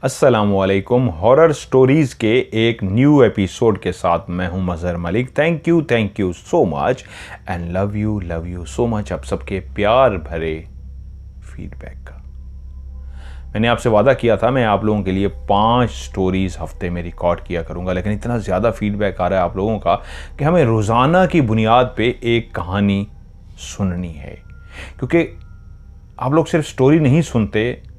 अस्सलामुअलैकुम। Horror stories के एक न्यू एपिसोड के साथ मैं हूं Mazhar Malik. Thank you so much and love you so much आप सबके प्यार भरे फीडबैक का। मैंने आपसे वादा किया था मैं आप लोगों के लिए 5 स्टोरीज़ हफ्ते में रिकॉर्ड किया करूंगा, लेकिन इतना ज़्यादा फीडबैक आ रहा है आप लोगों का कि हमें रोज़ाना की बुनियाद पे एक कहानी सुननी है, क्योंकि आप लोग सिर्फ स्टोरी नहीं सुनते,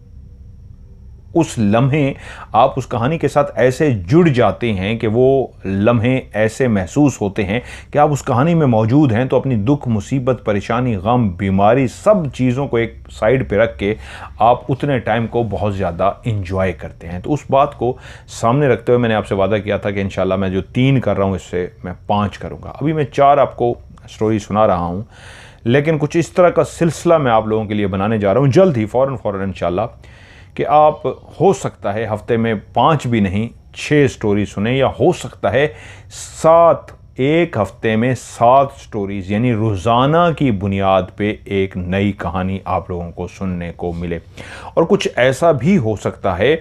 उस लम्हे आप उस कहानी के साथ ऐसे जुड़ जाते हैं कि वो लम्हे ऐसे महसूस होते हैं कि आप उस कहानी में मौजूद हैं। तो अपनी दुख, मुसीबत, परेशानी, गम, बीमारी, सब चीज़ों को एक साइड पे रख के आप उतने टाइम को बहुत ज़्यादा इंजॉय करते हैं। तो उस बात को सामने रखते हुए मैंने आपसे वादा किया था कि इंशाल्लाह मैं जो 3 कर रहा हूँ इससे मैं 5 करूँगा। अभी मैं 4 आपको स्टोरी सुना रहा हूँ, लेकिन कुछ इस तरह का सिलसिला मैं आप लोगों के लिए बनाने जा रहा हूँ जल्द ही, फ़ौरन इंशाल्लाह, कि आप हो सकता है हफ्ते में 5 भी नहीं 6 स्टोरी सुने, या हो सकता है 7, एक हफ्ते में 7 स्टोरीज, यानी रोज़ाना की बुनियाद पे एक नई कहानी आप लोगों को सुनने को मिले। और कुछ ऐसा भी हो सकता है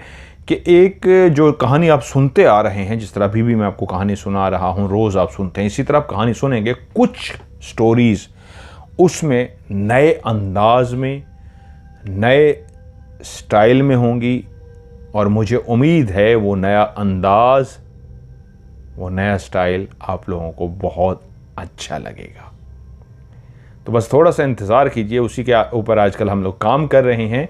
कि एक जो कहानी आप सुनते आ रहे हैं, जिस तरह अभी भी मैं आपको कहानी सुना रहा हूँ, रोज़ आप सुनते हैं, इसी तरह आप कहानी सुनेंगे। कुछ स्टोरीज़ उसमें नए अंदाज में, नए स्टाइल में होंगी, और मुझे उम्मीद है वो नया अंदाज, वो नया स्टाइल आप लोगों को बहुत अच्छा लगेगा। तो बस थोड़ा सा इंतज़ार कीजिए, उसी के ऊपर आजकल हम लोग काम कर रहे हैं।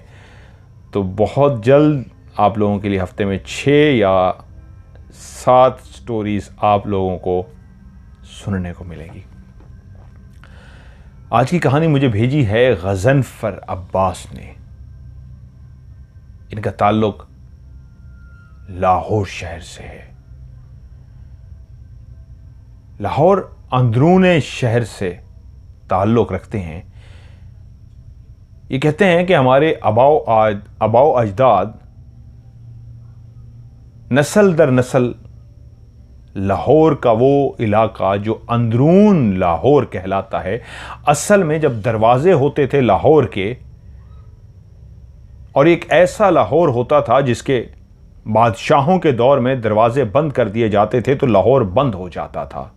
तो बहुत जल्द आप लोगों के लिए हफ्ते में 6 या 7 स्टोरीज़ आप लोगों को सुनने को मिलेगी। आज की कहानी मुझे भेजी है गज़नफ़र अब्बास ने। इनका ताल्लुक लाहौर शहर से है। लाहौर अंदरूने शहर से ताल्लुक रखते हैं। ये कहते हैं कि हमारे आबाओ अजदाद नस्ल दर नस्ल लाहौर का वो इलाका जो अंदरून लाहौर कहलाता है, असल में जब दरवाजे होते थे लाहौर के, और एक ऐसा लाहौर होता था जिसके बादशाहों के दौर में दरवाजे बंद कर दिए जाते थे तो लाहौर बंद हो जाता था,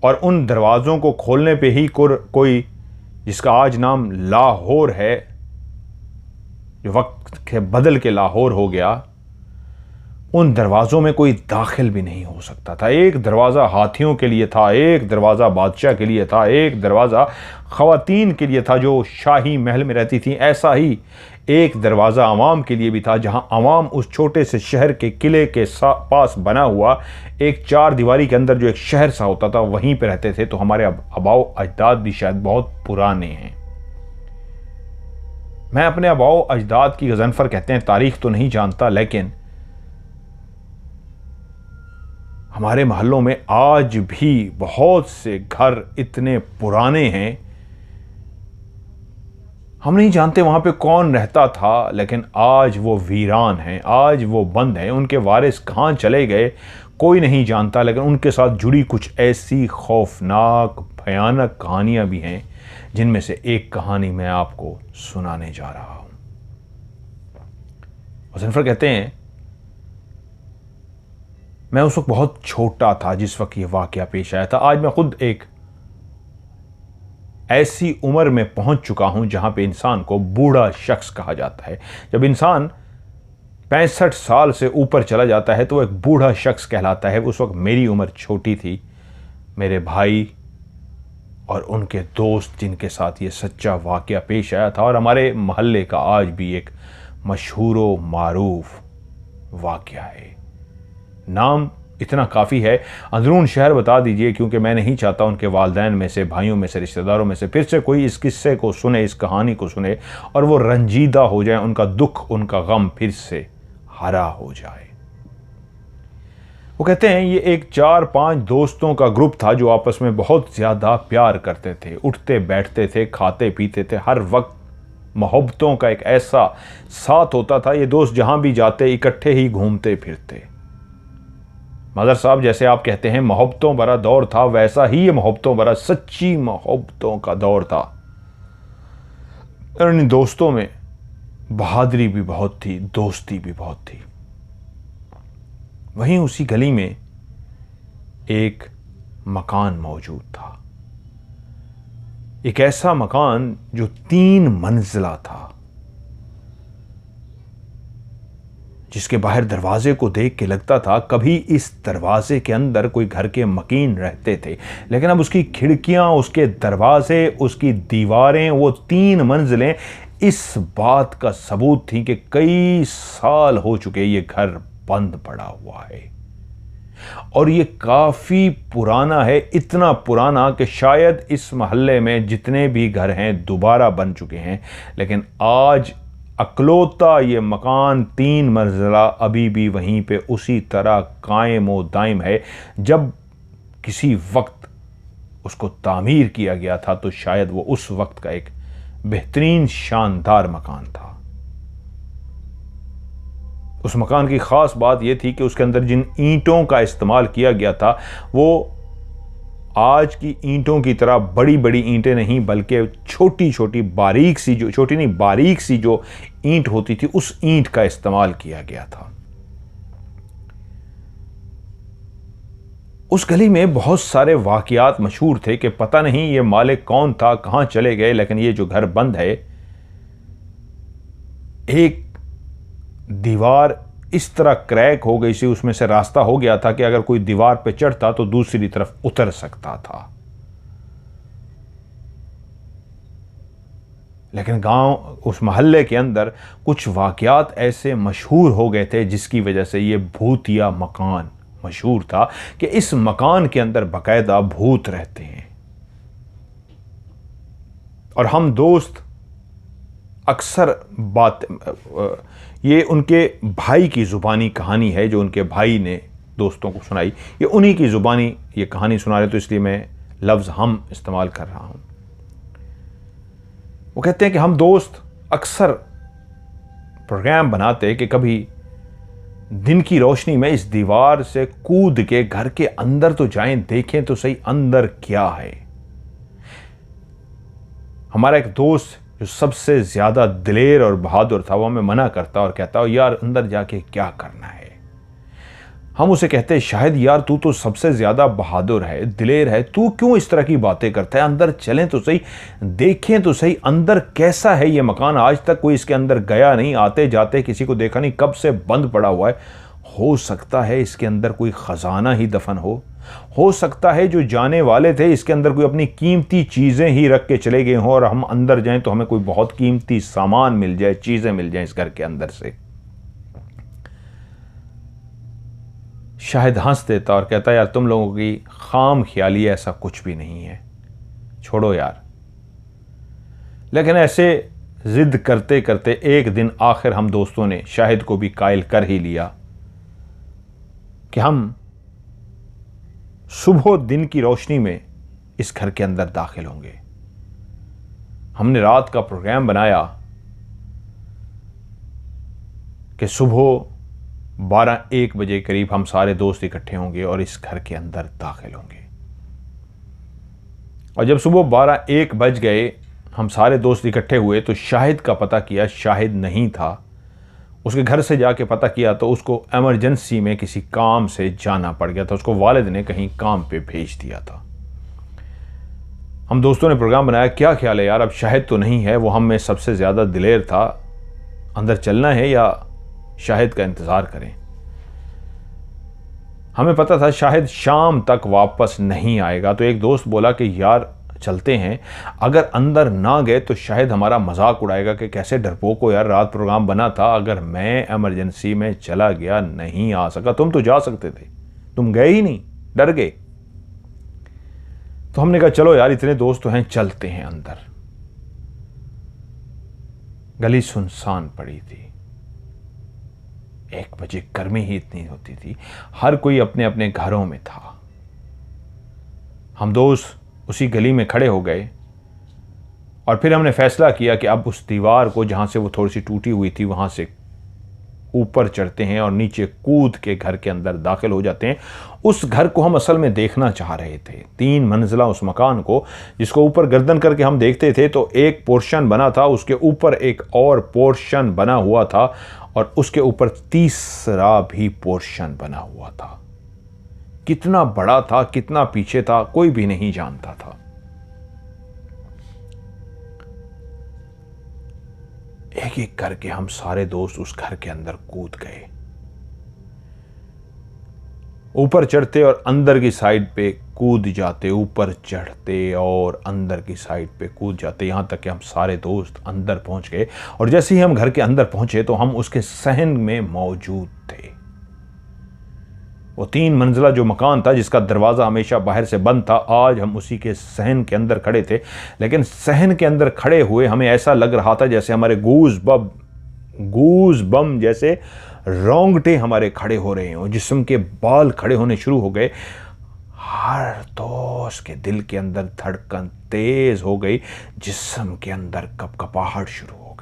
और उन दरवाज़ों को खोलने पे ही कोई जिसका आज नाम लाहौर है, जो वक्त के बदल के लाहौर हो गया, उन दरवाज़ों में कोई दाखिल भी नहीं हो सकता था। एक दरवाज़ा हाथियों के लिए था, एक दरवाज़ा बादशाह के लिए था, एक दरवाज़ा ख़वातीन के लिए था जो शाही महल में रहती थी, ऐसा ही एक दरवाज़ा अवाम के लिए भी था, जहां अवाम उस छोटे से शहर के किले के पास बना हुआ एक 4 दीवारी के अंदर जो एक शहर सा होता था वहीं पे रहते थे। तो हमारे आबाओ अजदाद भी शायद बहुत पुराने हैं। मैं अपने आबाओ अजदाद की गज़नफ़र कहते हैं, तारीख तो नहीं जानता, लेकिन हमारे मोहल्लों में आज भी बहुत से घर इतने पुराने हैं, हम नहीं जानते वहां पे कौन रहता था, लेकिन आज वो वीरान हैं, आज वो बंद हैं। उनके वारिस कहां चले गए कोई नहीं जानता, लेकिन उनके साथ जुड़ी कुछ ऐसी खौफनाक भयानक कहानियां भी हैं, जिनमें से एक कहानी मैं आपको सुनाने जा रहा हूं। गज़नफ़र कहते हैं, मैं उस वक्त बहुत छोटा था जिस वक्त ये वाक़या पेश आया था। आज मैं खुद एक ऐसी उम्र में पहुंच चुका हूं जहां पे इंसान को बूढ़ा शख्स कहा जाता है। जब इंसान 65 साल से ऊपर चला जाता है तो वो एक बूढ़ा शख्स कहलाता है। उस वक्त मेरी उम्र छोटी थी। मेरे भाई और उनके दोस्त जिनके साथ ये सच्चा वाक़या पेश आया था, और हमारे मोहल्ले का आज भी एक मशहूर व मारूफ वाक़या है। नाम इतना काफ़ी है, अंदरून शहर बता दीजिए, क्योंकि मैं नहीं चाहता उनके वालिदैन में से, भाइयों में से, रिश्तेदारों में से फिर से कोई इस किस्से को सुने, इस कहानी को सुने और वो रंजीदा हो जाए, उनका दुख, उनका गम फिर से हरा हो जाए। वो कहते हैं ये एक 4-5 दोस्तों का ग्रुप था जो आपस में बहुत ज़्यादा प्यार करते थे, उठते बैठते थे, खाते पीते थे, हर वक्त मोहब्बतों का एक ऐसा साथ होता था। ये दोस्त जहाँ भी जाते इकट्ठे ही घूमते फिरते। मदर साहब, जैसे आप कहते हैं मोहब्बतों भरा दौर था, वैसा ही ये मोहब्बतों भरा, सच्ची मोहब्बतों का दौर था। और इन दोस्तों में बहादुरी भी बहुत थी, दोस्ती भी बहुत थी। वहीं उसी गली में एक मकान मौजूद था, एक ऐसा मकान जो 3 मंजिला था, जिसके बाहर दरवाजे को देख के लगता था कभी इस दरवाजे के अंदर कोई घर के मकीन रहते थे, लेकिन अब उसकी खिड़कियां, उसके दरवाजे, उसकी दीवारें, वो 3 मंजिलें इस बात का सबूत थी कि कई साल हो चुके ये घर बंद पड़ा हुआ है। और ये काफी पुराना है, इतना पुराना कि शायद इस मोहल्ले में जितने भी घर हैं दोबारा बन चुके हैं, लेकिन आज अकलौता ये मकान 3 मंजिला अभी भी वहीं पे उसी तरह कायम व दायम है। जब किसी वक्त उसको तामीर किया गया था तो शायद वो उस वक्त का एक बेहतरीन शानदार मकान था। उस मकान की खास बात यह थी कि उसके अंदर जिन ईंटों का इस्तेमाल किया गया था वो आज की ईंटों की तरह बड़ी बड़ी ईंटें नहीं, बल्कि छोटी छोटी बारीक सी, जो छोटी नहीं बारीक सी जो ईंट होती थी उस ईंट का इस्तेमाल किया गया था। उस गली में बहुत सारे वाकयात मशहूर थे कि पता नहीं ये मालिक कौन था, कहां चले गए, लेकिन ये जो घर बंद है, एक दीवार इस तरह क्रैक हो गई सी, उसमें से रास्ता हो गया था कि अगर कोई दीवार पे चढ़ता तो दूसरी तरफ उतर सकता था। लेकिन गांव, उस मोहल्ले के अंदर कुछ वाकयात ऐसे मशहूर हो गए थे जिसकी वजह से ये भूतिया मकान मशहूर था कि इस मकान के अंदर बाकायदा भूत रहते हैं। और हम दोस्त अक्सर बात, ये उनके भाई की ज़ुबानी कहानी है जो उनके भाई ने दोस्तों को सुनाई, ये उन्हीं की ज़ुबानी ये कहानी सुना रहे, तो इसलिए मैं लफ्ज़ हम इस्तेमाल कर रहा हूँ। वो कहते हैं कि हम दोस्त अक्सर प्रोग्राम बनाते कि कभी दिन की रोशनी में इस दीवार से कूद के घर के अंदर तो जाएं, देखें तो सही अंदर क्या है। हमारा एक दोस्त जो सबसे ज्यादा दिलेर और बहादुर था वो हमें मना करता और कहता यार अंदर जाके क्या करना है। हम उसे कहते शायद यार तू तो सबसे ज्यादा बहादुर है, दिलेर है, तू क्यों इस तरह की बातें करता है, अंदर चलें तो सही, देखें तो सही अंदर कैसा है ये मकान। आज तक कोई इसके अंदर गया नहीं, आते जाते किसी को देखा नहीं, कब से बंद पड़ा हुआ है। हो सकता है इसके अंदर कोई खजाना ही दफन हो सकता है जो जाने वाले थे इसके अंदर कोई अपनी कीमती चीजें ही रख के चले गए हों और हम अंदर जाएं तो हमें कोई बहुत कीमती सामान मिल जाए, चीजें मिल जाएं इस घर के अंदर से। शाहिद हंस देता और कहता यार तुम लोगों की खाम ख्याली, ऐसा कुछ भी नहीं है, छोड़ो यार। लेकिन ऐसे जिद करते करते एक दिन आखिर हम दोस्तों ने शाहिद को भी कायल कर ही लिया कि हम सुबह दिन की रोशनी में इस घर के अंदर दाखिल होंगे। हमने रात का प्रोग्राम बनाया कि सुबह 12-1 बजे करीब हम सारे दोस्त इकट्ठे होंगे और इस घर के अंदर दाखिल होंगे। और जब सुबह 12-1 बज गए, हम सारे दोस्त इकट्ठे हुए तो शाहिद का पता किया, शाहिद नहीं था। उसके घर से जाके पता किया तो उसको इमरजेंसी में किसी काम से जाना पड़ गया था, उसको वालिद ने कहीं काम पे भेज दिया था। हम दोस्तों ने प्रोग्राम बनाया, क्या ख्याल है यार, अब शाहिद तो नहीं है, वो हम में सबसे ज़्यादा दिलेर था, अंदर चलना है या शाहिद का इंतज़ार करें। हमें पता था शाहिद शाम तक वापस नहीं आएगा, तो एक दोस्त बोला कि यार चलते हैं, अगर अंदर ना गए तो शायद हमारा मजाक उड़ाएगा कि कैसे डरपोक को यार, रात प्रोग्राम बना था, अगर मैं इमरजेंसी में चला गया, नहीं आ सका, तुम तो जा सकते थे, तुम गए ही नहीं, डर गए। तो हमने कहा चलो यार इतने दोस्त तो हैं, चलते हैं अंदर। गली सुनसान पड़ी थी, 1 बजे गर्मी ही इतनी होती थी, हर कोई अपने अपने घरों में था। हम दोस्त उसी गली में खड़े हो गए और फिर हमने फैसला किया कि अब उस दीवार को, जहां से वो थोड़ी सी टूटी हुई थी, वहां से ऊपर चढ़ते हैं और नीचे कूद के घर के अंदर दाखिल हो जाते हैं। उस घर को हम असल में देखना चाह रहे थे, 3 मंजिला उस मकान को, जिसको ऊपर गर्दन करके हम देखते थे तो एक पोर्शन बना था, उसके ऊपर एक और पोर्शन बना हुआ था और उसके ऊपर तीसरा भी पोर्शन बना हुआ था। कितना बड़ा था, कितना पीछे था, कोई भी नहीं जानता था। एक एक करके हम सारे दोस्त उस घर के अंदर कूद गए। ऊपर चढ़ते और अंदर की साइड पे कूद जाते, ऊपर चढ़ते और अंदर की साइड पे कूद जाते, यहां तक कि हम सारे दोस्त अंदर पहुंच गए। और जैसे ही हम घर के अंदर पहुंचे तो हम उसके सहन में मौजूद थे। वो 3 मंजिला जो मकान था, जिसका दरवाज़ा हमेशा बाहर से बंद था, आज हम उसी के सहन के अंदर खड़े थे। लेकिन सहन के अंदर खड़े हुए हमें ऐसा लग रहा था जैसे हमारे गूज बम जैसे रोंगटे हमारे खड़े हो रहे हों, जिस्म के बाल खड़े होने शुरू हो गए। हर दोस्त के दिल के अंदर धड़कन तेज हो गई, जिस्म के अंदर कपकपाहट शुरू हो गई।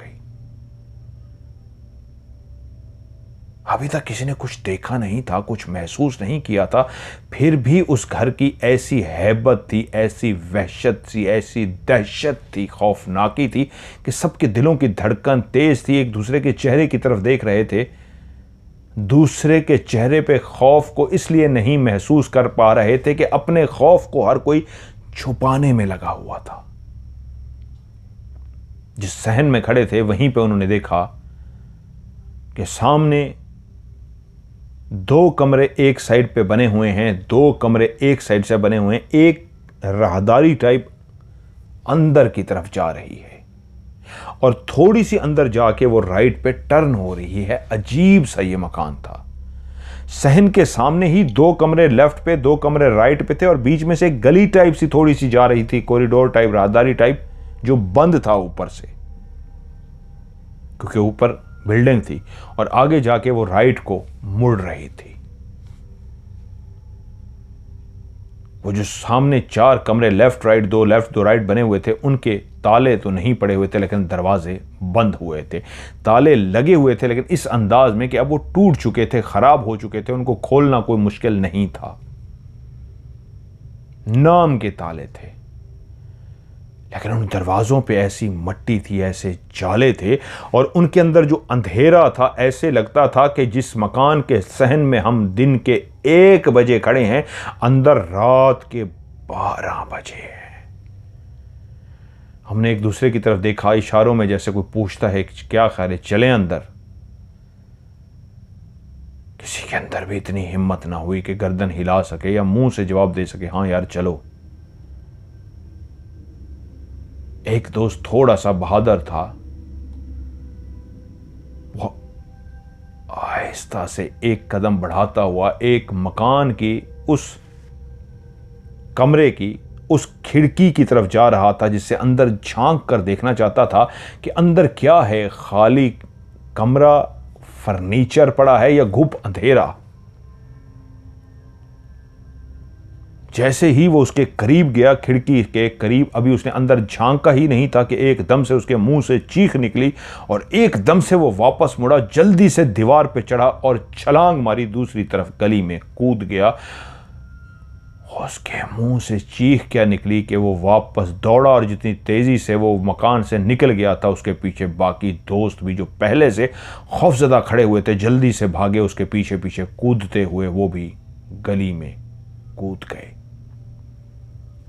अभी तक किसी ने कुछ देखा नहीं था, कुछ महसूस नहीं किया था, फिर भी उस घर की ऐसी हैबत थी, ऐसी वहशत थी, ऐसी दहशत थी, खौफनाकी थी कि सबके दिलों की धड़कन तेज थी। एक दूसरे के चेहरे की तरफ देख रहे थे, दूसरे के चेहरे पे खौफ को इसलिए नहीं महसूस कर पा रहे थे कि अपने खौफ को हर कोई छुपाने में लगा हुआ था। जिस सहन में खड़े थे वहीं पे उन्होंने देखा कि सामने 2 कमरे एक साइड पे बने हुए हैं, 2 कमरे एक साइड से बने हुए हैं। एक राहदारी टाइप अंदर की तरफ जा रही है और थोड़ी सी अंदर जाके वो राइट पे टर्न हो रही है। अजीब सा ये मकान था। सहन के सामने ही 2 कमरे लेफ्ट पे, 2 कमरे राइट पे थे और बीच में से एक गली टाइप सी थोड़ी सी जा रही थी, कॉरिडोर टाइप, राहदारी टाइप, जो बंद था ऊपर से, क्योंकि ऊपर बिल्डिंग थी और आगे जाके वो राइट को मुड़ रही थी। वो जो सामने 4 कमरे लेफ्ट राइट 2 राइट बने हुए थे, उनके ताले तो नहीं पड़े हुए थे लेकिन दरवाजे बंद हुए थे। ताले लगे हुए थे लेकिन इस अंदाज में कि अब वो टूट चुके थे, खराब हो चुके थे, उनको खोलना कोई मुश्किल नहीं था। नाम के ताले थे लेकिन उन दरवाज़ों पे ऐसी मट्टी थी, ऐसे जाले थे और उनके अंदर जो अंधेरा था, ऐसे लगता था कि जिस मकान के सहन में हम दिन के 1 बजे खड़े हैं, अंदर रात के 12 बजे हैं। हमने एक दूसरे की तरफ देखा, इशारों में, जैसे कोई पूछता है क्या ख्याल है, चलें अंदर। किसी के अंदर भी इतनी हिम्मत ना हुई कि गर्दन हिला सके या मुंह से जवाब दे सके, हाँ यार चलो। एक दोस्त थोड़ा सा बहादुर था, वो आहिस्ता से एक कदम बढ़ाता हुआ एक मकान की उस कमरे की उस खिड़की की तरफ जा रहा था, जिससे अंदर झांक कर देखना चाहता था कि अंदर क्या है। खाली कमरा, फर्नीचर पड़ा है या घुप अंधेरा। जैसे ही वो उसके करीब गया, खिड़की के करीब, अभी उसने अंदर झांका ही नहीं था कि एकदम से उसके मुंह से चीख निकली और एकदम से वो वापस मुड़ा, जल्दी से दीवार पे चढ़ा और छलांग मारी, दूसरी तरफ गली में कूद गया। उसके मुंह से चीख क्या निकली कि वो वापस दौड़ा और जितनी तेजी से वो मकान से निकल गया था, उसके पीछे बाकी दोस्त भी जो पहले से खौफजदा खड़े हुए थे, जल्दी से भागे उसके पीछे पीछे कूदते हुए, वो भी गली में कूद गए।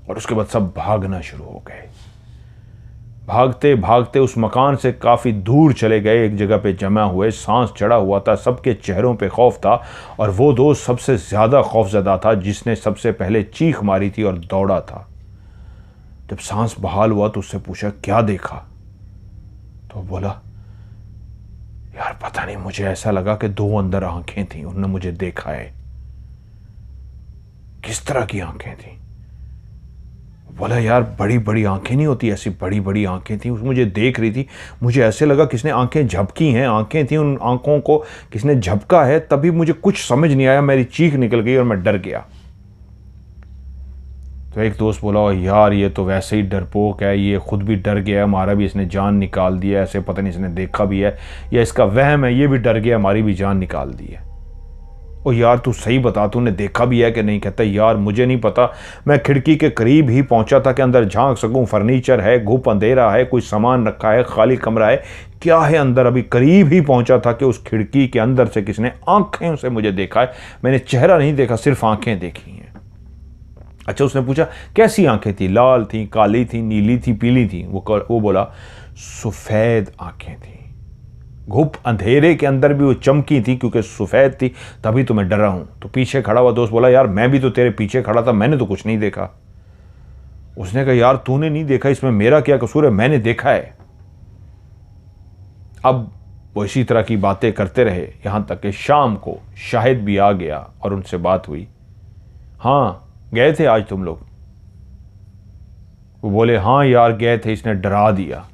और उसके बाद सब भागना शुरू हो गए। भागते भागते उस मकान से काफ़ी दूर चले गए, एक जगह पे जमा हुए। सांस चढ़ा हुआ था, सबके चेहरों पे खौफ था और वो दोस्त सबसे ज़्यादा खौफजदा था जिसने सबसे पहले चीख मारी थी और दौड़ा था। जब सांस बहाल हुआ तो उससे पूछा क्या देखा, तो बोला यार पता नहीं, मुझे ऐसा लगा कि 2 अंदर आंखें थी, उन्होंने मुझे देखा है। किस तरह की आंखें थी? बोला यार बड़ी बड़ी आंखें नहीं होती, ऐसी बड़ी बड़ी आंखें थी, मुझे देख रही थी, मुझे ऐसे लगा किसने आंखें झपकी हैं, आंखें थी, उन आंखों को किसने झपका है, तभी मुझे कुछ समझ नहीं आया, मेरी चीख निकल गई और मैं डर गया। तो एक दोस्त बोला यार ये तो वैसे ही डरपोक है, ये खुद भी डर गया, हमारा भी इसने जान निकाल दिया, ऐसे पता नहीं इसने देखा भी है या इसका वहम है, ये भी डर गया, हमारी भी जान निकाल दी है। ओ यार तू सही बता, तूने देखा भी है कि नहीं? कहता यार मुझे नहीं पता, मैं खिड़की के करीब ही पहुंचा था कि अंदर झांक सकूं, फर्नीचर है, घुप अंधेरा है, कोई सामान रखा है, खाली कमरा है, क्या है अंदर? अभी करीब ही पहुंचा था कि उस खिड़की के अंदर से किसने आंखें से मुझे देखा है, मैंने चेहरा नहीं देखा, सिर्फ आंखें देखी हैं। अच्छा, उसने पूछा कैसी आंखें थी? लाल थी, काली थी, नीली थी, पीली थी? वो बोला सफेद आंखें थी, घुप अंधेरे के अंदर भी वो चमकी थी क्योंकि सफेद थी, तभी तो मैं डरा हूं। तो पीछे खड़ा हुआ दोस्त बोला यार मैं भी तो तेरे पीछे खड़ा था, मैंने तो कुछ नहीं देखा। उसने कहा यार तूने नहीं देखा, इसमें मेरा क्या कसूर है, मैंने देखा है। अब वो इसी तरह की बातें करते रहे, यहां तक कि शाम को शाहिद भी आ गया और उनसे बात हुई। हाँ गए थे आज तुम लोग? वो बोले हाँ यार गए थे, इसने डरा दिया।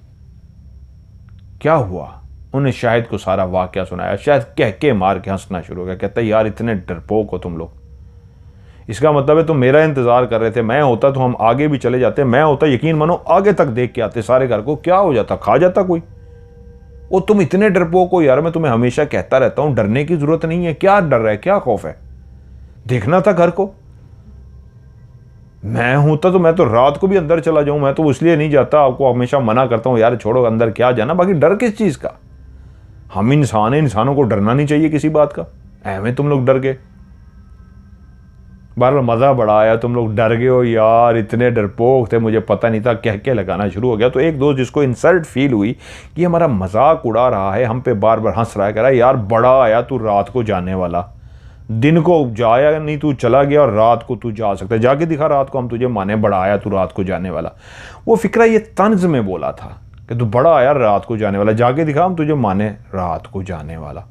क्या हुआ? उन्हें शाहिद को सारा वाकया सुनाया। शाहिद कह के मार के हंसना शुरू हो गया। कहता यार इतने डरपोक हो तुम लोग, इसका मतलब है तुम मेरा इंतजार कर रहे थे। मैं होता तो हम आगे भी चले जाते, मैं होता यकीन मानो आगे तक देख के आते सारे घर को, क्या हो जाता? खा जाता कोई। वो तुम इतने डरपोक हो यार, मैं तुम्हें हमेशा कहता रहता हूं डरने की जरूरत नहीं है, क्या डर रहा है, क्या खौफ है? देखना था घर को। मैं होता तो मैं तो रात को भी अंदर चला जाऊं, मैं तो इसलिए नहीं जाता, आपको हमेशा मना करता हूं यार छोड़ो अंदर क्या जाना, बाकी डर किस चीज का? हम इंसान हैं, इंसानों को डरना नहीं चाहिए किसी बात का। ऐਵੇਂ तुम लोग डर गए। बहरहाल मज़ा बड़ा आया, तुम लोग डर गए हो यार, इतने डरपोक थे, मुझे पता नहीं था, कह के लगाना शुरू हो गया। तो एक दोस्त जिसको इंसल्ट फील हुई कि हमारा मजाक उड़ा रहा है, हम पे बार बार हंस रहा है, कह रहा है यार बड़ा आया तू रात को जाने वाला, दिन को जाया नहीं, तू चला गया और रात को तू जा सकता है, जाके दिखा रात को, हम तुझे माने, बड़ा आया तू रात को जाने वाला। वो फिक्रा ये तंज में बोला था कि तू बड़ा आया रात को जाने वाला, जाके दिखा हम तुझे माने रात को जाने वाला।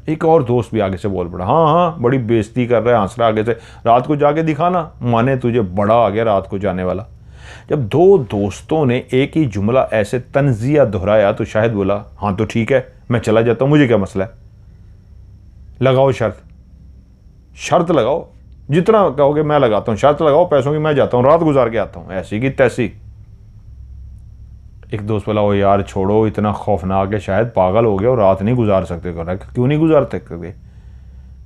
एक और दोस्त भी आगे से बोल पड़ा हाँ हाँ, बड़ी बेइज्जती कर रहा है, हंस रहा आगे से, रात को जाके दिखाना, माने तुझे बड़ा आ गया रात को जाने वाला। जब दो दोस्तों ने एक ही जुमला ऐसे तंजिया दोहराया तो शाहिद बोला हाँ तो ठीक है, मैं चला जाता हूं, मुझे क्या मसला है, लगाओ शर्त, शर्त लगाओ, जितना कहोगे मैं लगाता हूं, शर्त लगाओ पैसों की, मैं जाता हूं, रात गुजार के आता हूं, ऐसी की तैसी। एक दोस्त बोला ओ यार छोड़ो, इतना खौफनाक है, शायद पागल हो गया और रात नहीं गुजार सकते। कर रहा है क्यों नहीं गुजार सकते?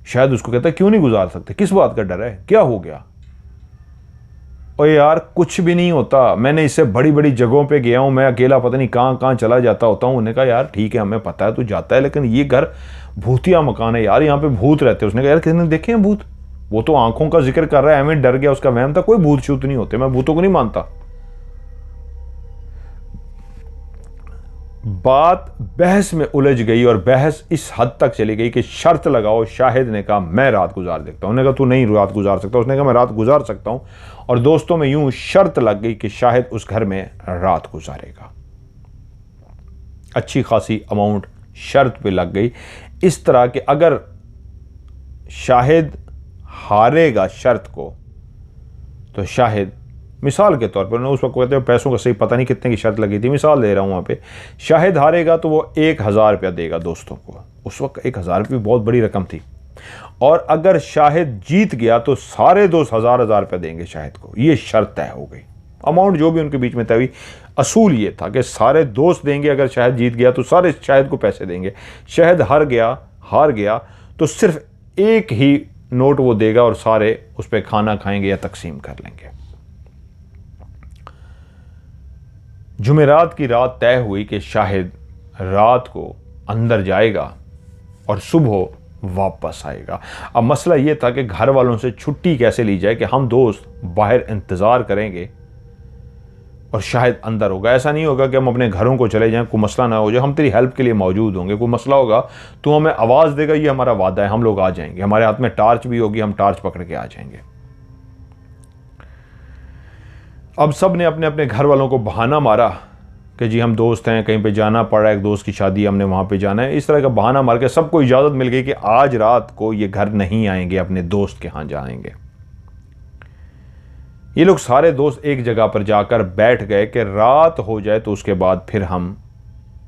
शायद उसको कहता है क्यों नहीं गुजार सकते, किस बात का डर है, क्या हो गया? ओ यार कुछ भी नहीं होता, मैंने इससे बड़ी बड़ी जगहों पे गया हूं, मैं अकेला पता नहीं कहां कहां चला जाता होता हूं। उन्होंने कहा यार ठीक है हमें पता है तू जाता है, लेकिन ये घर भूतिया मकान है यार, यहाँ पे भूत रहते हैं। उसने कहा यार किसी ने देखे हैं भूत? वो तो आंखों का जिक्र कर रहा है, हमें डर गया, उसका वहम था, कोई भूत शूत नहीं होते, मैं भूतों को नहीं मानता। बात बहस में उलझ गई और बहस इस हद तक चली गई कि शर्त लगाओ। शाहिद ने कहा मैं रात गुजार देखता हूं, उन्होंने कहा तू नहीं रात गुजार सकता, उसने कहा मैं रात गुजार सकता हूं। और दोस्तों में यूं शर्त लग गई कि शाहिद उस घर में रात गुजारेगा। अच्छी खासी अमाउंट शर्त पे लग गई, इस तरह कि अगर शाहिद हारेगा शर्त को तो शाहिद, मिसाल के तौर पर, उस वक्त कहते हैं पैसों का सही पता नहीं कितने की शर्त लगी थी, मिसाल दे रहा हूं वहां पे, शाहिद हारेगा तो वो 1000 रुपया देगा दोस्तों को। उस वक्त 1000 रुपये बहुत बड़ी रकम थी। और अगर शाहिद जीत गया तो सारे दोस्त 1000 रुपया देंगे शाहिद को, ये शर्त तय हो गई। अमाउंट जो भी उनके बीच में तय हुई, असूल ये था कि सारे दोस्त देंगे, अगर शाहिद जीत गया तो सारे शाहिद को पैसे देंगे। शाहिद हार गया तो सिर्फ एक ही नोट वो देगा और सारे उस पर खाना खाएंगे या तकसीम कर लेंगे। जुमेरात की रात तय हुई कि शाहिद रात को अंदर जाएगा और सुबह वापस आएगा। अब मसला यह था कि घर वालों से छुट्टी कैसे ली जाए कि हम दोस्त बाहर इंतज़ार करेंगे और शाहिद अंदर होगा। ऐसा नहीं होगा कि हम अपने घरों को चले जाएं, कोई मसला ना हो जाए, हम तेरी हेल्प के लिए मौजूद होंगे, कोई मसला होगा तो हमें आवाज़ देगा, ये हमारा वादा है, हम लोग आ जाएंगे, हमारे हाथ में टार्च भी होगी, हम टार्च पकड़ के आ जाएंगे। अब सब ने अपने अपने घर वालों को बहाना मारा कि जी हम दोस्त हैं, कहीं पे जाना पड़ रहा है, एक दोस्त की शादी, हमने वहाँ पे जाना है। इस तरह का बहाना मार के सबको इजाज़त मिल गई कि आज रात को ये घर नहीं आएंगे, अपने दोस्त के यहाँ जाएंगे। ये लोग सारे दोस्त एक जगह पर जाकर बैठ गए कि रात हो जाए तो उसके बाद फिर हम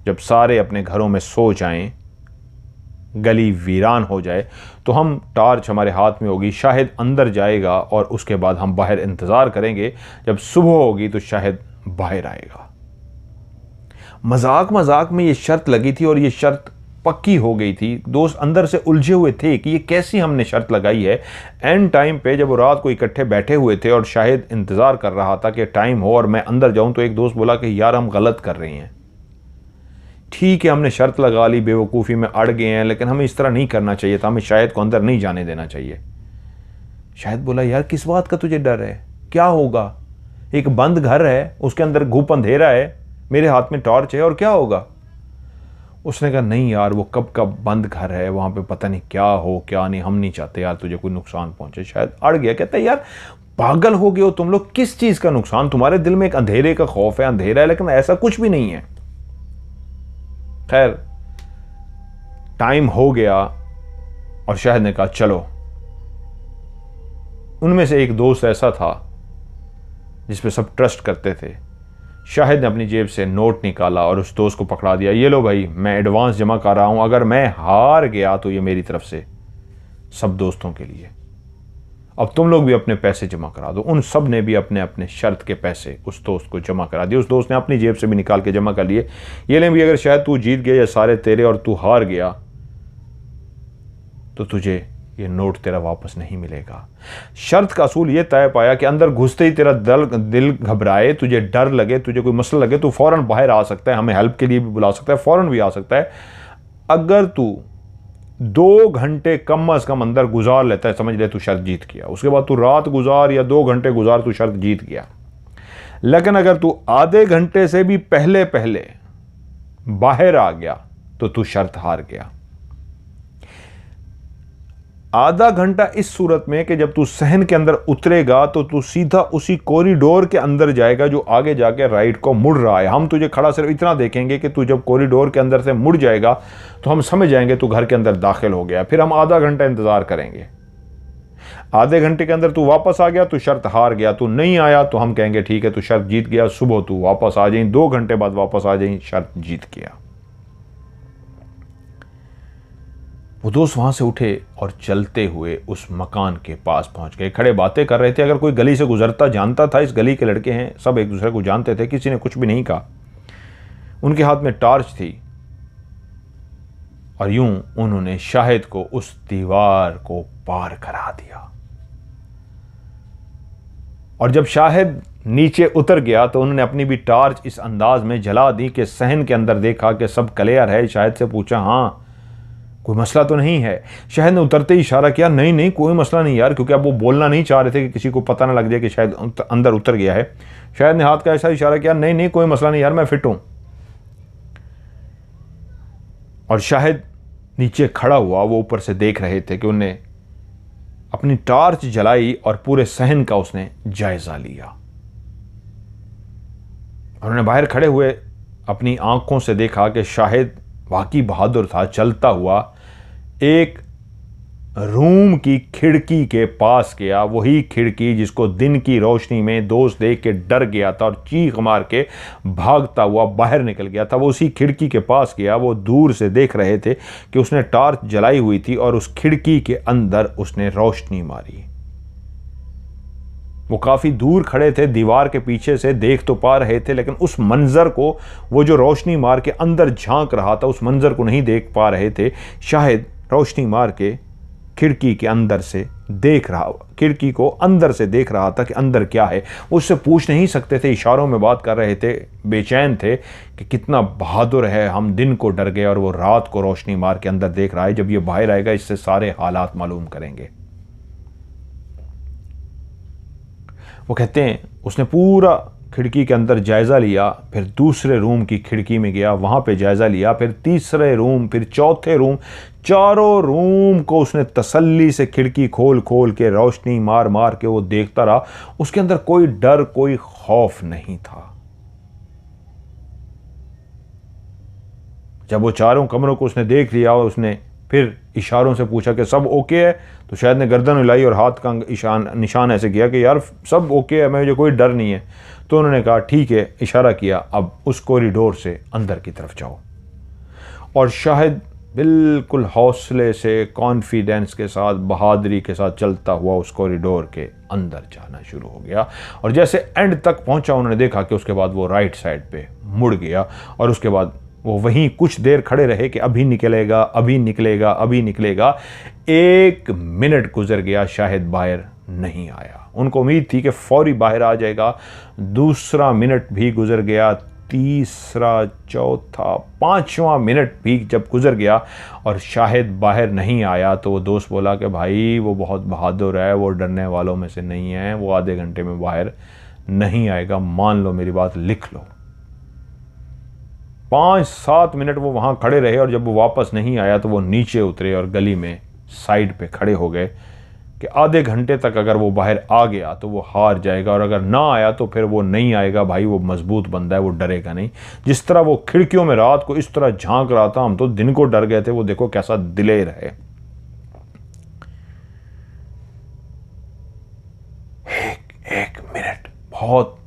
जब सारे अपने घरों में सो जाएं गली वीरान हो जाए तो हम टार्च हमारे हाथ में होगी, शायद अंदर जाएगा और उसके बाद हम बाहर इंतज़ार करेंगे, जब सुबह होगी तो शायद बाहर आएगा। मजाक मजाक में ये शर्त लगी थी और ये शर्त पक्की हो गई थी। दोस्त अंदर से उलझे हुए थे कि ये कैसी हमने शर्त लगाई है। एंड टाइम पे जब वो रात को इकट्ठे बैठे हुए थे और शाहिद इंतज़ार कर रहा था कि टाइम हो और मैं अंदर जाऊं, तो एक दोस्त बोला कि यार हम गलत कर रहे हैं। ठीक है, हमने शर्त लगा ली, बेवकूफ़ी में अड़ गए हैं, लेकिन हमें इस तरह नहीं करना चाहिए था, हमें शाहिद को अंदर नहीं जाने देना चाहिए। शाहिद बोला यार किस बात का तुझे डर है, क्या होगा, एक बंद घर है, उसके अंदर घूप अंधेरा है, मेरे हाथ में टॉर्च है और क्या होगा। उसने कहा नहीं यार, वो कब का बंद घर है, वहाँ पे पता नहीं क्या हो क्या नहीं, हम नहीं चाहते यार तुझे कोई नुकसान पहुंचे। शायद अड़ गया, कहता है यार पागल हो गए हो तुम लोग, किस चीज़ का नुकसान, तुम्हारे दिल में एक अंधेरे का खौफ है, अंधेरा है, लेकिन ऐसा कुछ भी नहीं है। खैर टाइम हो गया और शाहिद ने कहा चलो। उनमें से एक दोस्त ऐसा था जिस पे सब ट्रस्ट करते थे। शाहिद ने अपनी जेब से नोट निकाला और उस दोस्त को पकड़ा दिया, ये लो भाई मैं एडवांस जमा कर रहा हूं, अगर मैं हार गया तो ये मेरी तरफ से सब दोस्तों के लिए, अब तुम लोग भी अपने पैसे जमा करा दो। उन सब ने भी अपने अपने शर्त के पैसे उस दोस्त को जमा करा दिए। उस दोस्त ने अपनी जेब से भी निकाल के जमा कर लिए। ये ले भी, अगर शायद तू जीत गया या सारे तेरे और तू हार गया तो तुझे ये नोट तेरा वापस नहीं मिलेगा। शर्त का असूल ये तय पाया कि अंदर घुसते ही तेरा दिल घबराए, तुझे डर लगे, तुझे कोई मसला लगे, तू फौरन बाहर आ सकता है, हमें हेल्प के लिए भी बुला सकता है, फौरन भी आ सकता है। अगर तू 2 घंटे कम अज कम अंदर गुजार लेता है, समझ ले तू शर्त जीत गया। उसके बाद तू रात गुजार या 2 घंटे गुजार, तू शर्त जीत गया। लेकिन अगर तू आधे घंटे से भी पहले पहले बाहर आ गया तो तू शर्त हार गया। आधा घंटा इस सूरत में कि जब तू सहन के अंदर उतरेगा तो तू सीधा उसी कॉरिडोर के अंदर जाएगा जो आगे जाके राइट को मुड़ रहा है। हम तुझे खड़ा सिर्फ इतना देखेंगे कि तू जब कॉरिडोर के अंदर से मुड़ जाएगा तो हम समझ जाएंगे तू घर के अंदर दाखिल हो गया। फिर हम आधा घंटा इंतजार करेंगे। आधे घंटे के अंदर तू वापस आ गया तो शर्त हार गया, तू नहीं आया तो हम कहेंगे ठीक है तू शर्त जीत गया, सुबह तू वापस आ जाए, 2 घंटे बाद वापस आ जाए, शर्त जीत गया। वो दोस्त वहां से उठे और चलते हुए उस मकान के पास पहुंच गए। खड़े बातें कर रहे थे। अगर कोई गली से गुजरता जानता था इस गली के लड़के हैं, सब एक दूसरे को जानते थे, किसी ने कुछ भी नहीं कहा। उनके हाथ में टॉर्च थी और यूं उन्होंने शाहिद को उस दीवार को पार करा दिया। और जब शाहिद नीचे उतर गया तो उन्होंने अपनी भी टॉर्च इस अंदाज में जला दी कि सहन के अंदर देखा कि सब क्लियर है। शाहिद से पूछा हाँ कोई मसला तो नहीं है। शाहिद ने उतरते ही इशारा किया नहीं नहीं कोई मसला नहीं यार, क्योंकि अब वो बोलना नहीं चाह रहे थे कि किसी को पता ना लग जाए कि शायद अंदर उतर गया है। शाहिद ने हाथ का ऐसा इशारा किया नहीं नहीं कोई मसला नहीं यार, मैं फिट हूं। और शाहिद नीचे खड़ा हुआ, वो ऊपर से देख रहे थे कि उन्हें अपनी टॉर्च जलाई और पूरे सहन का उसने जायजा लिया। उन्होंने बाहर खड़े हुए अपनी आंखों से देखा कि शाहिद वाकई बहादुर था। चलता हुआ एक रूम की खिड़की के पास गया, वही खिड़की जिसको दिन की रोशनी में दोस्त देख के डर गया था और चीख मार के भागता हुआ बाहर निकल गया था। वो उसी खिड़की के पास गया। वो दूर से देख रहे थे कि उसने टॉर्च जलाई हुई थी और उस खिड़की के अंदर उसने रोशनी मारी। वो काफ़ी दूर खड़े थे, दीवार के पीछे से देख तो पा रहे थे, लेकिन उस मंजर को, वो जो रोशनी मार के अंदर झांक रहा था, उस मंजर को नहीं देख पा रहे थे। शाहिद रोशनी मार के खिड़की के अंदर से देख रहा, खिड़की को अंदर से देख रहा था कि अंदर क्या है। उससे पूछ नहीं सकते थे, इशारों में बात कर रहे थे, बेचैन थे कि कितना बहादुर है, हम दिन को डर गए और वो रात को रोशनी मार के अंदर देख रहा है। जब ये बाहर आएगा इससे सारे हालात मालूम करेंगे। वो कहते हैं उसने पूरा खिड़की के अंदर जायज़ा लिया, फिर दूसरे रूम की खिड़की में गया, वहाँ पे जायज़ा लिया, फिर तीसरे रूम, फिर चौथे रूम, चारों रूम को उसने तसल्ली से खिड़की खोल खोल के रोशनी मार मार के वो देखता रहा। उसके अंदर कोई डर, कोई खौफ नहीं था। जब वो चारों कमरों को उसने देख लिया और उसने फिर इशारों से पूछा कि सब ओके है, तो शायद ने गर्दन हिलाई और हाथ का निशान ऐसे किया कि यार सब ओके है, मुझे कोई डर नहीं है। तो उन्होंने कहा ठीक है, इशारा किया, अब उस कॉरिडोर से अंदर की तरफ जाओ। और शाहिद बिल्कुल हौसले से, कॉन्फिडेंस के साथ, बहादुरी के साथ चलता हुआ उस कॉरिडोर के अंदर जाना शुरू हो गया। और जैसे एंड तक पहुंचा, उन्होंने देखा कि उसके बाद वो राइट साइड पे मुड़ गया और उसके बाद वो वहीं कुछ देर खड़े रहे कि अभी निकलेगा, अभी निकलेगा, अभी निकलेगा। 1 मिनट गुजर गया, शाहिद बाहर नहीं आया। उनको उम्मीद थी कि फौरी बाहर आ जाएगा। दूसरा मिनट भी गुजर गया, तीसरा, चौथा, 5वां मिनट भी जब गुजर गया और शाहिद बाहर नहीं आया, तो वो दोस्त बोला कि भाई वो बहुत बहादुर है, वो डरने वालों में से नहीं है, वो आधे घंटे में बाहर नहीं आएगा, मान लो मेरी बात, लिख लो। 5-7 मिनट वो वहां खड़े रहे और जब वो वापस नहीं आया तो वो नीचे उतरे और गली में साइड पे खड़े हो गए कि आधे घंटे तक अगर वो बाहर आ गया तो वो हार जाएगा और अगर ना आया तो फिर वो नहीं आएगा। भाई वो मजबूत बंदा है, वो डरेगा नहीं। जिस तरह वो खिड़कियों में रात को इस तरह झांक रहा था, हम तो दिन को डर गए थे, वो देखो कैसा दिलेर है। एक मिनट बहुत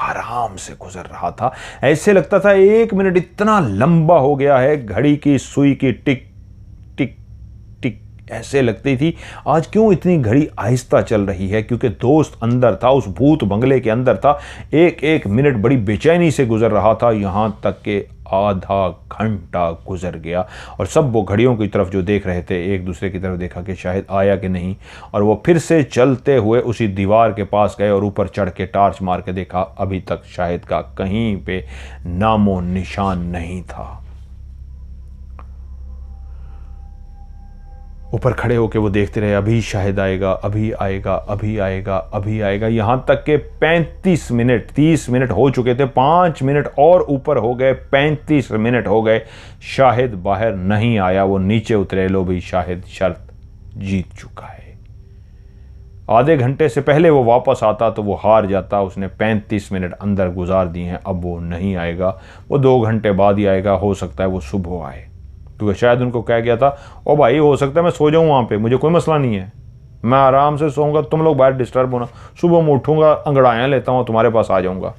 आराम से गुजर रहा था। ऐसे लगता था 1 मिनट इतना लंबा हो गया है, घड़ी की सुई की टिक टिक टिक ऐसे लगती थी। आज क्यों इतनी घड़ी आहिस्ता चल रही है? क्योंकि दोस्त अंदर था, उस भूत बंगले के अंदर था। एक एक मिनट बड़ी बेचैनी से गुजर रहा था, यहां तक कि आधा घंटा गुजर गया और सब वो घड़ियों की तरफ जो देख रहे थे, एक दूसरे की तरफ देखा कि शायद आया कि नहीं। और वो फिर से चलते हुए उसी दीवार के पास गए और ऊपर चढ़ के टार्च मार के देखा, अभी तक शाहिद का कहीं पे नामो निशान नहीं था। ऊपर खड़े होकर वो देखते रहे, अभी शाहिद आएगा, अभी आएगा, अभी आएगा, अभी आएगा। यहां तक के 35 मिनट, 30 मिनट हो चुके थे, 5 मिनट और ऊपर हो गए, 35 मिनट हो गए, शाहिद बाहर नहीं आया। वो नीचे उतरे, लो भी शाहिद शर्त जीत चुका है। आधे घंटे से पहले वो वापस आता तो वो हार जाता। उसने 35 मिनट अंदर गुजार दिए हैं, अब वो नहीं आएगा। वो 2 घंटे बाद ही आएगा, हो सकता है वो सुबह आए, क्योंकि शायद उनको कह गया था, ओ भाई हो सकता है मैं सो जाऊं वहां पे, मुझे कोई मसला नहीं है, मैं आराम से सोऊंगा, तुम लोग बाहर डिस्टर्ब होना, सुबह मैं उठूंगा, अंगड़ाइयाँ लेता हूँ, तुम्हारे पास आ जाऊंगा,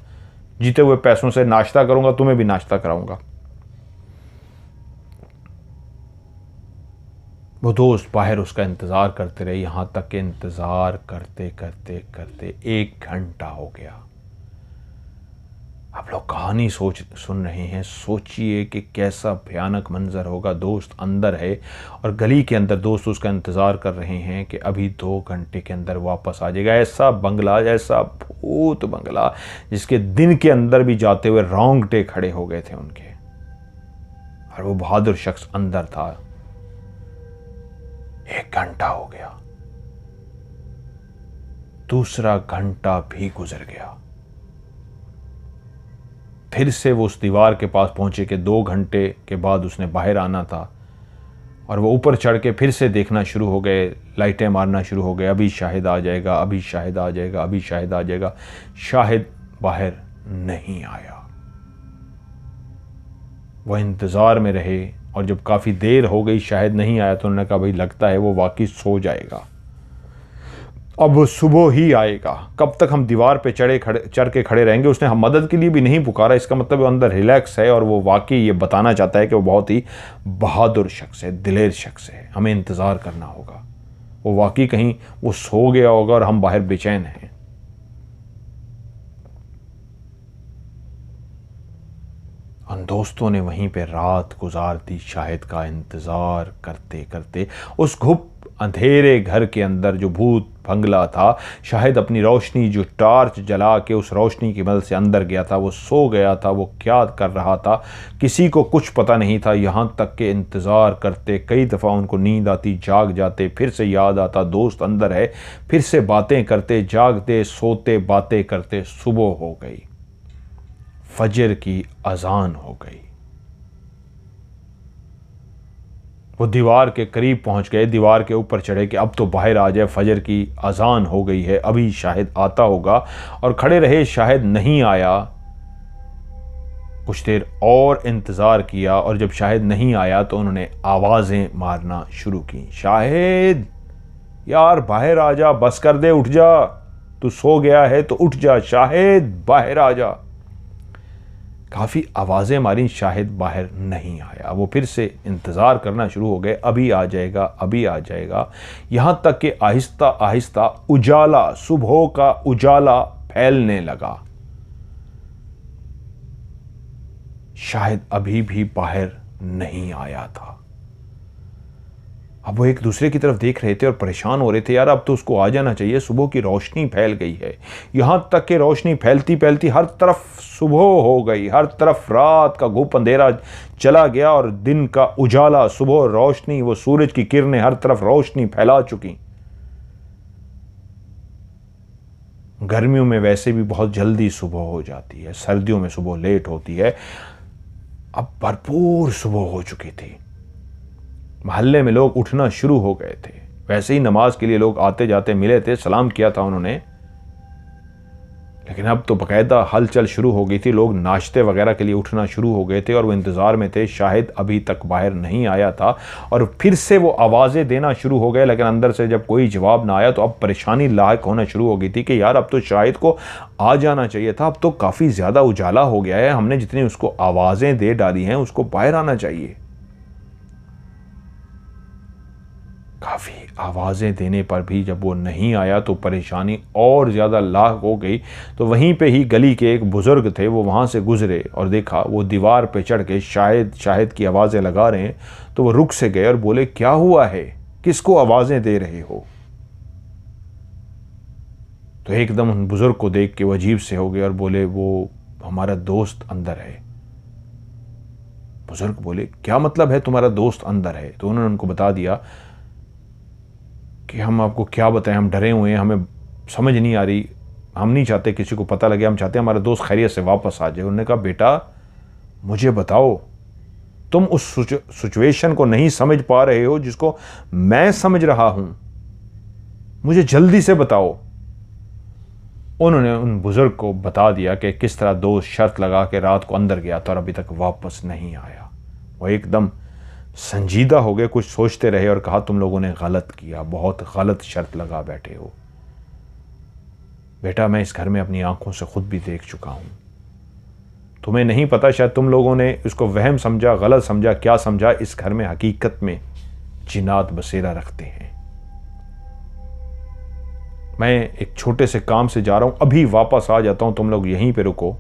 जीते हुए पैसों से नाश्ता करूंगा, तुम्हें भी नाश्ता कराऊंगा। वो दोस्त बाहर उसका इंतज़ार करते रहे, यहां तक कि इंतज़ार करते करते करते 1 घंटा हो गया। आप लोग कहानी सुन रहे हैं, सोचिए कि कैसा भयानक मंजर होगा। दोस्त अंदर है और गली के अंदर दोस्त उसका इंतज़ार कर रहे हैं कि अभी 2 घंटे के अंदर वापस आ जाएगा। ऐसा बंगला, ऐसा भूत बंगला जिसके दिन के अंदर भी जाते हुए रोंगटे खड़े हो गए थे उनके, और वो बहादुर शख्स अंदर था। 1 घंटा हो गया, दूसरा घंटा भी गुजर गया। फिर से वो उस दीवार के पास पहुंचे कि 2 घंटे के बाद उसने बाहर आना था, और वो ऊपर चढ़ के फिर से देखना शुरू हो गए, लाइटें मारना शुरू हो गए, अभी शाहिद आ जाएगा, अभी शाहिद आ जाएगा, अभी शाहिद आ जाएगा। शाहिद बाहर नहीं आया। वो इंतज़ार में रहे और जब काफ़ी देर हो गई शाहिद नहीं आया तो उन्होंने कहा भाई लगता है वो वाकई सो जाएगा, अब वो सुबह ही आएगा, कब तक हम दीवार पे चढ़ के खड़े रहेंगे। उसने हम मदद के लिए भी नहीं पुकारा, इसका मतलब वो अंदर रिलैक्स है और वो वाकई ये बताना चाहता है कि वो बहुत ही बहादुर शख्स है, दिलेर शख्स है, हमें इंतज़ार करना होगा। वो वाकई कहीं वो सो गया होगा और हम बाहर बेचैन हैं। उन दोस्तों ने वहीं पे रात गुजार दी, शाहिद का इंतज़ार करते करते। उस घुप अंधेरे घर के अंदर जो भूत बंगला था, शाहिद अपनी रोशनी, जो टार्च जला के उस रोशनी की मदद से अंदर गया था। वो सो गया था, वो क्या कर रहा था किसी को कुछ पता नहीं था। यहाँ तक के इंतज़ार करते कई दफ़ा उनको नींद आती, जाग जाते, फिर से याद आता दोस्त अंदर है, फिर से बातें करते, जागते, सोते, बातें करते। सुबह हो गई, फजर की अजान हो गई। वो दीवार के करीब पहुंच गए, दीवार के ऊपर चढ़े कि अब तो बाहर आ जाए, फजर की अजान हो गई है, अभी शाहिद आता होगा। और खड़े रहे, शाहिद नहीं आया। कुछ देर और इंतज़ार किया और जब शाहिद नहीं आया तो उन्होंने आवाज़ें मारना शुरू की, शाहिद यार बाहर आ जा, बस कर दे, उठ जा, तू सो गया है तो उठ जा, शाहिद बाहर आ जा। काफ़ी आवाज़ें मारी, शाहिद बाहर नहीं आया। वो फिर से इंतज़ार करना शुरू हो गए, अभी आ जाएगा, अभी आ जाएगा। यहाँ तक कि आहिस्ता आहिस्ता उजाला, सुबह का उजाला फैलने लगा। शाहिद अभी भी बाहर नहीं आया था। अब वो एक दूसरे की तरफ देख रहे थे और परेशान हो रहे थे, यार अब तो उसको आ जाना चाहिए, सुबह की रोशनी फैल गई है। यहां तक कि रोशनी फैलती फैलती हर तरफ सुबह हो गई, हर तरफ रात का घुप अंधेरा चला गया और दिन का उजाला, सुबह रोशनी, वो सूरज की किरणें हर तरफ रोशनी फैला चुकी। गर्मियों में वैसे भी बहुत जल्दी सुबह हो जाती है, सर्दियों में सुबह लेट होती है। अब भरपूर सुबह हो चुकी थी। मोहल्ले में लोग उठना शुरू हो गए थे। वैसे ही नमाज के लिए लोग आते जाते मिले थे, सलाम किया था उन्होंने, लेकिन अब तो बाकायदा हलचल शुरू हो गई थी। लोग नाश्ते वगैरह के लिए उठना शुरू हो गए थे और वो इंतज़ार में थे। शाहिद अभी तक बाहर नहीं आया था और फिर से वो आवाज़ें देना शुरू हो गए, लेकिन अंदर से जब कोई जवाब ना आया तो अब परेशानी लायक होना शुरू हो गई थी कि यार अब तो शाहिद को आ जाना चाहिए था। अब तो काफ़ी ज़्यादा उजाला हो गया है, हमने जितनी उसको आवाज़ें दे डाली हैं उसको बाहर आना चाहिए। काफ़ी आवाज़ें देने पर भी जब वो नहीं आया तो परेशानी और ज़्यादा लाख हो गई। तो वहीं पे ही गली के एक बुज़ुर्ग थे, वो वहाँ से गुज़रे और देखा वो दीवार पे चढ़ के शाहिद शाहिद की आवाज़ें लगा रहे हैं। तो वो रुक से गए और बोले, क्या हुआ है, किसको आवाज़ें दे रहे हो? तो एकदम उन बुज़ुर्ग को देख के वो अजीब से हो गए और बोले, वो हमारा दोस्त अंदर है। बुज़ुर्ग बोले, क्या मतलब है तुम्हारा दोस्त अंदर है? तो उन्होंने उनको बता दिया कि हम आपको क्या बताएं, हम डरे हुए हैं, हमें समझ नहीं आ रही, हम नहीं चाहते किसी को पता लगे, हम चाहते हैं हमारा दोस्त खैरियत से वापस आ जाए। उन्होंने कहा, बेटा मुझे बताओ, तुम उस सिचुएशन को नहीं समझ पा रहे हो जिसको मैं समझ रहा हूं, मुझे जल्दी से बताओ। उन्होंने उन बुजुर्ग को बता दिया कि किस तरह दोस्त शर्त लगा के रात को अंदर गया था और अभी तक वापस नहीं आया। वो एकदम संजीदा हो गए, कुछ सोचते रहे और कहा, तुम लोगों ने गलत किया, बहुत गलत शर्त लगा बैठे हो। बेटा मैं इस घर में अपनी आंखों से खुद भी देख चुका हूं, तुम्हें नहीं पता, शायद तुम लोगों ने इसको वहम समझा, गलत समझा, क्या समझा, इस घर में हकीकत में जिन्नात बसेरा रखते हैं। मैं एक छोटे से काम से जा रहा हूं, अभी वापस आ जाता हूं, तुम लोग यहीं पे रुको,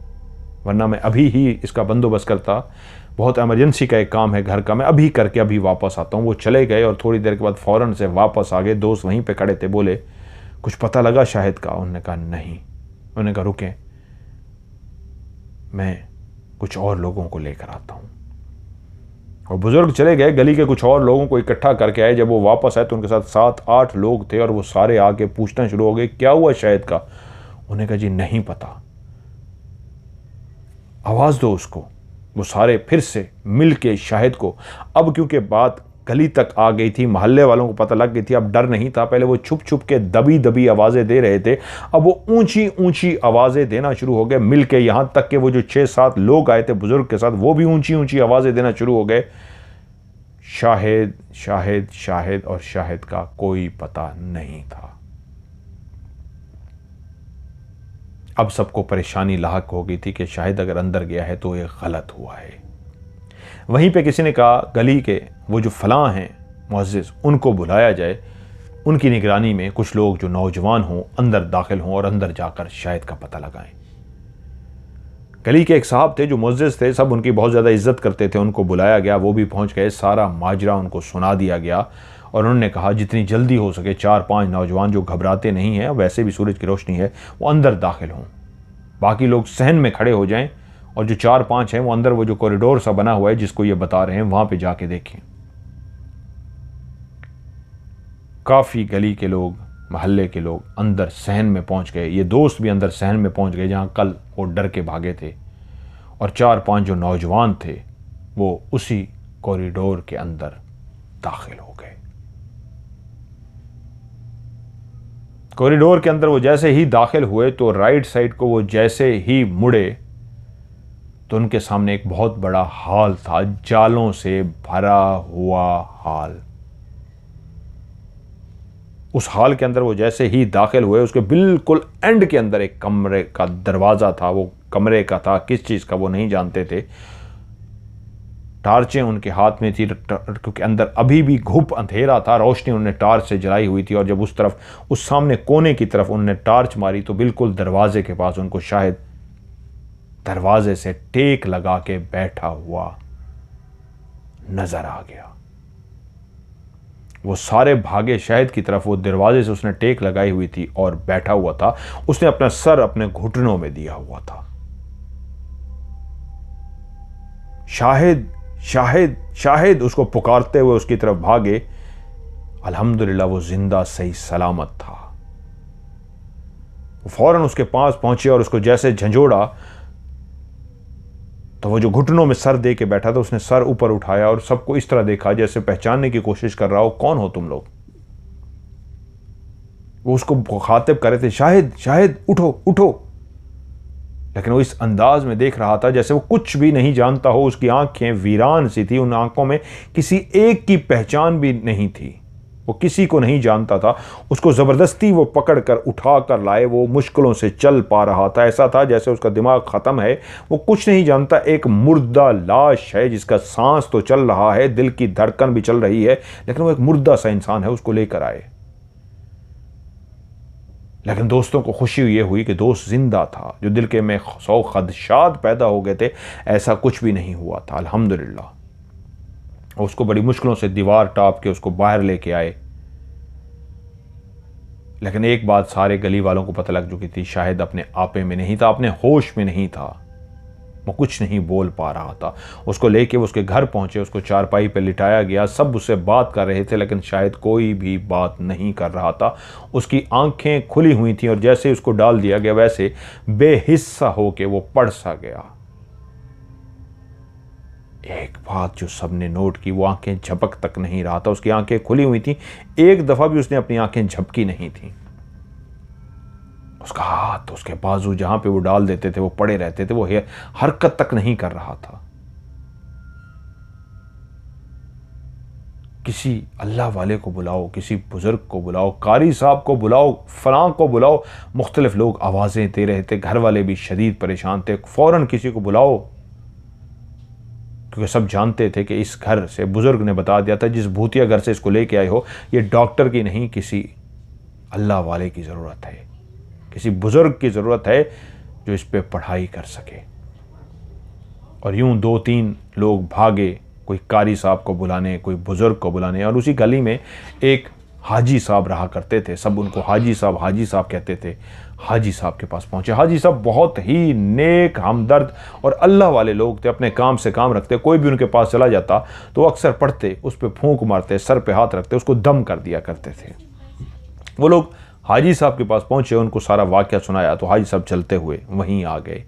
वरना मैं अभी ही इसका बंदोबस्त करता, बहुत इमरजेंसी का एक काम है घर का, मैं अभी करके अभी वापस आता हूँ। वो चले गए और थोड़ी देर के बाद फ़ौरन से वापस आ गए। दोस्त वहीं पे खड़े थे, बोले, कुछ पता लगा शाहिद का? उन्होंने कहा, नहीं। उन्होंने कहा, रुकें, मैं कुछ और लोगों को लेकर आता हूँ। और बुजुर्ग चले गए, गली के कुछ और लोगों को इकट्ठा करके आए। जब वो वापस आए तो उनके साथ 7-8 लोग थे और वो सारे आके पूछना शुरू हो गए, क्या हुआ शाहिद का? उन्होंने कहा, जी नहीं पता, आवाज़ दो उसको। वो सारे फिर से मिल के शाहिद को, अब क्योंकि बात गली तक आ गई थी, मोहल्ले वालों को पता लग गई थी, अब डर नहीं था। पहले वो छुप छुप के दबी दबी आवाज़ें दे रहे थे, अब वो ऊंची ऊंची आवाज़ें देना शुरू हो गए मिल के। यहाँ तक कि वो जो 6-7 लोग आए थे बुजुर्ग के साथ, वो भी ऊंची ऊंची आवाज़ें देना शुरू हो गए। शाहिद शाहिद शाहिद और शाहिद का कोई पता नहीं था। अब सबको परेशानी लाहक हो गई थी कि शाहिद अगर अंदर गया है तो ये गलत हुआ है। वहीं पे किसी ने कहा, गली के वो जो फलां हैं मुअज्जिज़, उनको बुलाया जाए, उनकी निगरानी में कुछ लोग जो नौजवान हों अंदर दाखिल हों और अंदर जाकर शाहिद का पता लगाएं। गली के एक साहब थे जो मुअज्जिज़ थे, सब उनकी बहुत ज़्यादा इज्जत करते थे, उनको बुलाया गया, वो भी पहुँच गए, सारा माजरा उनको सुना दिया गया और उन्होंने कहा जितनी जल्दी हो सके 4-5 नौजवान जो घबराते नहीं हैं, वैसे भी सूरज की रोशनी है, वो अंदर दाखिल हों, बाकी लोग सहन में खड़े हो जाएं और जो 4-5 हैं वो अंदर वो जो कॉरिडोर सा बना हुआ है जिसको ये बता रहे हैं वहां पे जाके देखें। काफ़ी गली के लोग, मोहल्ले के लोग अंदर सहन में पहुंच गए। ये दोस्त भी अंदर सहन में पहुंच गए जहां कल वो डर के भागे थे, और 4-5 जो नौजवान थे वो उसी कॉरिडोर के अंदर दाखिल हो गए। कॉरिडोर के अंदर वो जैसे ही दाखिल हुए तो राइट साइड को वो जैसे ही मुड़े तो उनके सामने एक बहुत बड़ा हॉल था, जालों से भरा हुआ हॉल। उस हॉल के अंदर वो जैसे ही दाखिल हुए, उसके बिल्कुल एंड के अंदर एक कमरे का दरवाज़ा था, वो कमरे का था, किस चीज़ का वो नहीं जानते थे। टार्चें उनके हाथ में थी क्योंकि अंदर अभी भी घुप अंधेरा था, रोशनी उन्होंने टार्च से जलाई हुई थी। और जब उस तरफ, उस सामने कोने की तरफ उन्होंने टार्च मारी तो बिल्कुल दरवाजे के पास उनको शायद दरवाजे से टेक लगा के बैठा हुआ नजर आ गया। वो सारे भागे शहद की तरफ, वो दरवाजे से उसने टेक लगाई हुई थी और बैठा हुआ था। उसने अपना सर अपने घुटनों में दिया हुआ था। शाहिद, शाहिद, शाहिद उसको पुकारते हुए उसकी तरफ भागे। अल्हम्दुलिल्लाह वो जिंदा सही सलामत था। वो फौरन उसके पास पहुंचे और उसको जैसे झंझोड़ा तो वो जो घुटनों में सर दे के बैठा था, उसने सर ऊपर उठाया और सबको इस तरह देखा जैसे पहचानने की कोशिश कर रहा हो, कौन हो तुम लोग। वो उसको मुखातिब कर रहे थे, शाहिद, शाहिद उठो उठो, लेकिन वो इस अंदाज में देख रहा था जैसे वो कुछ भी नहीं जानता हो। उसकी आंखें वीरान सी थी, उन आंखों में किसी एक की पहचान भी नहीं थी। वो किसी को नहीं जानता था। उसको ज़बरदस्ती वो पकड़ कर उठा कर लाए। वो मुश्किलों से चल पा रहा था। ऐसा था जैसे उसका दिमाग ख़त्म है, वो कुछ नहीं जानता। एक मुर्दा लाश है जिसका सांस तो चल रहा है, दिल की धड़कन भी चल रही है, लेकिन वो एक मुर्दा सा इंसान है। उसको लेकर आए। लेकिन दोस्तों को खुशी ये हुई कि दोस्त जिंदा था। जो दिल के में 100 खदशात पैदा हो गए थे, ऐसा कुछ भी नहीं हुआ था, अल्हम्दुलिल्लाह। उसको बड़ी मुश्किलों से दीवार टाप के उसको बाहर लेके आए। लेकिन एक बात सारे गली वालों को पता लग चुकी थी, शाहिद अपने आपे में नहीं था, अपने होश में नहीं था। वो कुछ नहीं बोल पा रहा था। उसको लेके वो उसके घर पहुंचे, उसको चारपाई पे लिटाया गया। सब उससे बात कर रहे थे, लेकिन शायद कोई भी बात नहीं कर रहा था। उसकी आंखें खुली हुई थी और जैसे ही उसको डाल दिया गया वैसे बेहिस्सा होके वो पड़ सा गया। एक बात जो सबने नोट की, वो आंखें झपक तक नहीं रहा था। उसकी आंखें खुली हुई थी, एक दफा भी उसने अपनी आंखें झपकी नहीं थी। उसका हाथ, उसके बाजू जहां पे वो डाल देते थे वो पड़े रहते थे, वो हरकत तक नहीं कर रहा था। किसी अल्लाह वाले को बुलाओ, किसी बुजुर्ग को बुलाओ, कारी साहब को बुलाओ, फलां को बुलाओ। मुख्तलिफ लोग आवाजें दे रहे थे, घर वाले भी शदीद परेशान थे। फौरन किसी को बुलाओ, क्योंकि सब जानते थे कि इस घर से, बुजुर्ग ने बता दिया था, जिस भूतिया घर से इसको लेके आए हो, ये डॉक्टर की नहीं, किसी अल्लाह वाले की ज़रूरत है, किसी बुजुर्ग की ज़रूरत है जो इस पे पढ़ाई कर सके। और यूं 2-3 लोग भागे, कोई कारी साहब को बुलाने, कोई बुजुर्ग को बुलाने। और उसी गली में एक हाजी साहब रहा करते थे, सब उनको हाजी साहब कहते थे। हाजी साहब के पास पहुंचे। हाजी साहब बहुत ही नेक, हमदर्द और अल्लाह वाले लोग थे, अपने काम से काम रखते। कोई भी उनके पास चला जाता तो अक्सर पढ़ते, उस पर फूंक मारते, सर पे हाथ रखते, उसको दम कर दिया करते थे। वो लोग हाजी साहब के पास पहुंचे, उनको सारा वाक़या सुनाया तो हाजी साहब चलते हुए वहीं आ गए।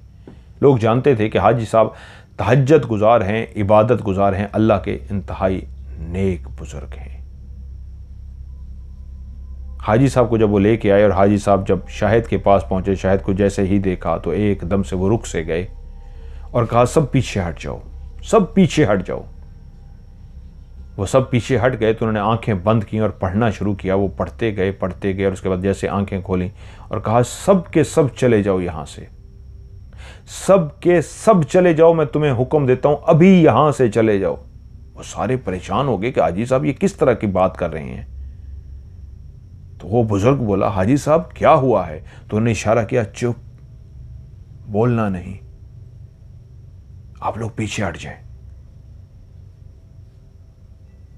लोग जानते थे कि हाजी साहब तहज्जुद गुजार हैं, इबादत गुजार हैं, अल्लाह के इंतहाई नेक बुजुर्ग हैं। हाजी साहब को जब वो लेके आए और हाजी साहब जब शाहिद के पास पहुंचे, शाहिद को जैसे ही देखा तो एकदम से वो रुक से गए और कहा, सब पीछे हट जाओ, सब पीछे हट जाओ। वो सब पीछे हट गए तो उन्होंने आंखें बंद की और पढ़ना शुरू किया। वो पढ़ते गए और उसके बाद जैसे आंखें खोली और कहा, सब के सब चले जाओ यहां से, सब के सब चले जाओ, मैं तुम्हें हुक्म देता हूं, अभी यहां से चले जाओ। वो सारे परेशान हो गए कि हाजी साहब ये किस तरह की बात कर रहे हैं। तो वो बुजुर्ग बोला, हाजी साहब क्या हुआ है? तो उन्होंने इशारा किया, चुप, बोलना नहीं, आप लोग पीछे हट जाएं।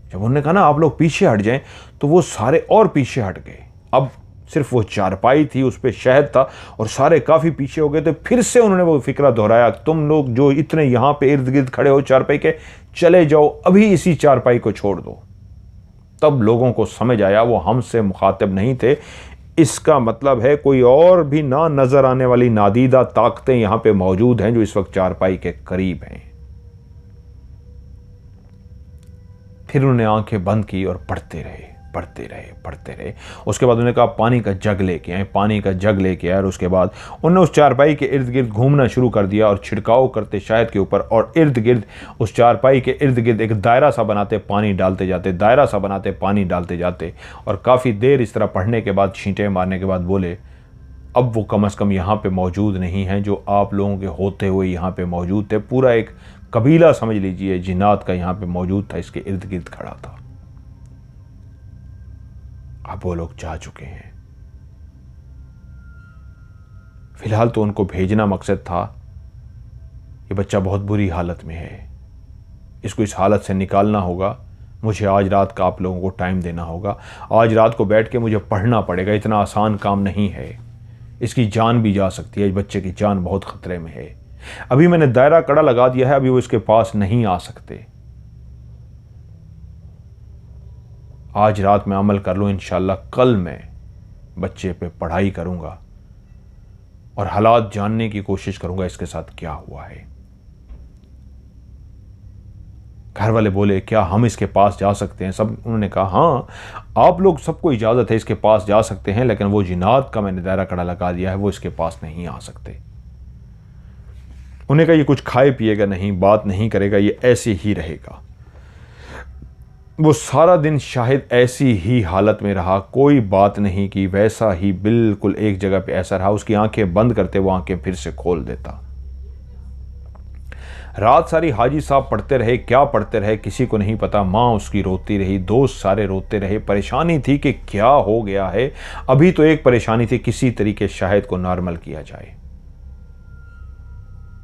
जब उन्होंने कहा ना आप लोग पीछे हट जाएं, तो वो सारे और पीछे हट गए। अब सिर्फ वो चारपाई थी, उस पर शहद था और सारे काफी पीछे हो गए। तो फिर से उन्होंने वो फिक्रा दोहराया, तुम लोग जो इतने यहां पे इर्द गिर्द खड़े हो चारपाई के, चले जाओ, अभी इसी चारपाई को छोड़ दो। तब लोगों को समझ आया वो हमसे मुखातिब नहीं थे। इसका मतलब है कोई और भी ना नजर आने वाली नादीदा ताकतें यहां पे मौजूद हैं जो इस वक्त चारपाई के करीब हैं। फिर उन्होंने आंखें बंद की और पढ़ते रहे। उसके बाद उन्होंने कहा, पानी का जग लेके आए। पानी का जग लेके आए और उसके बाद उन्होंने उस चारपाई के इर्द गिर्द घूमना शुरू कर दिया और छिड़काव करते शायद के ऊपर, और इर्द गिर्द उस चारपाई के इर्द गिर्द एक दायरा सा बनाते, पानी डालते जाते, दायरा सा बनाते, पानी डालते जाते। और काफ़ी देर इस तरह पढ़ने के बाद, छींटे मारने के बाद बोले, अब वो कम से कम यहाँ पे मौजूद नहीं हैं जो आप लोगों के होते हुए यहाँ पे मौजूद थे। पूरा एक कबीला समझ लीजिए जिन्नात का यहाँ पे मौजूद था, इसके इर्द गिर्द खड़ा था। अब वो लोग जा चुके हैं। फिलहाल तो उनको भेजना मकसद था। ये बच्चा बहुत बुरी हालत में है, इसको इस हालत से निकालना होगा। मुझे आज रात का आप लोगों को टाइम देना होगा। आज रात को बैठ के मुझे पढ़ना पड़ेगा। इतना आसान काम नहीं है। इसकी जान भी जा सकती है। इस बच्चे की जान बहुत खतरे में है। अभी मैंने दायरा कड़ा लगा दिया है, अभी वो इसके पास नहीं आ सकते। आज रात में अमल कर लूं, इंशाल्लाह कल मैं बच्चे पे पढ़ाई करूंगा और हालात जानने की कोशिश करूंगा इसके साथ क्या हुआ है। घर वाले बोले क्या हम इसके पास जा सकते हैं? सब उन्होंने कहा हाँ, आप लोग सबको इजाज़त है, इसके पास जा सकते हैं, लेकिन वो जिन्नात का मैंने दायरा कड़ा लगा दिया है, वो इसके पास नहीं आ सकते। उन्हें कहा ये कुछ खाए पिएगा नहीं, बात नहीं करेगा, ये ऐसे ही रहेगा। वो सारा दिन शायद ऐसी ही हालत में रहा, कोई बात नहीं की, वैसा ही बिल्कुल एक जगह पे ऐसा रहा। उसकी आंखें बंद करते वो आंखें फिर से खोल देता। रात सारी हाजी साहब पढ़ते रहे, क्या पढ़ते रहे किसी को नहीं पता। माँ उसकी रोती रही, दोस्त सारे रोते रहे। परेशानी थी कि क्या हो गया है। अभी तो एक परेशानी थी, किसी तरीके शाहिद को नॉर्मल किया जाए।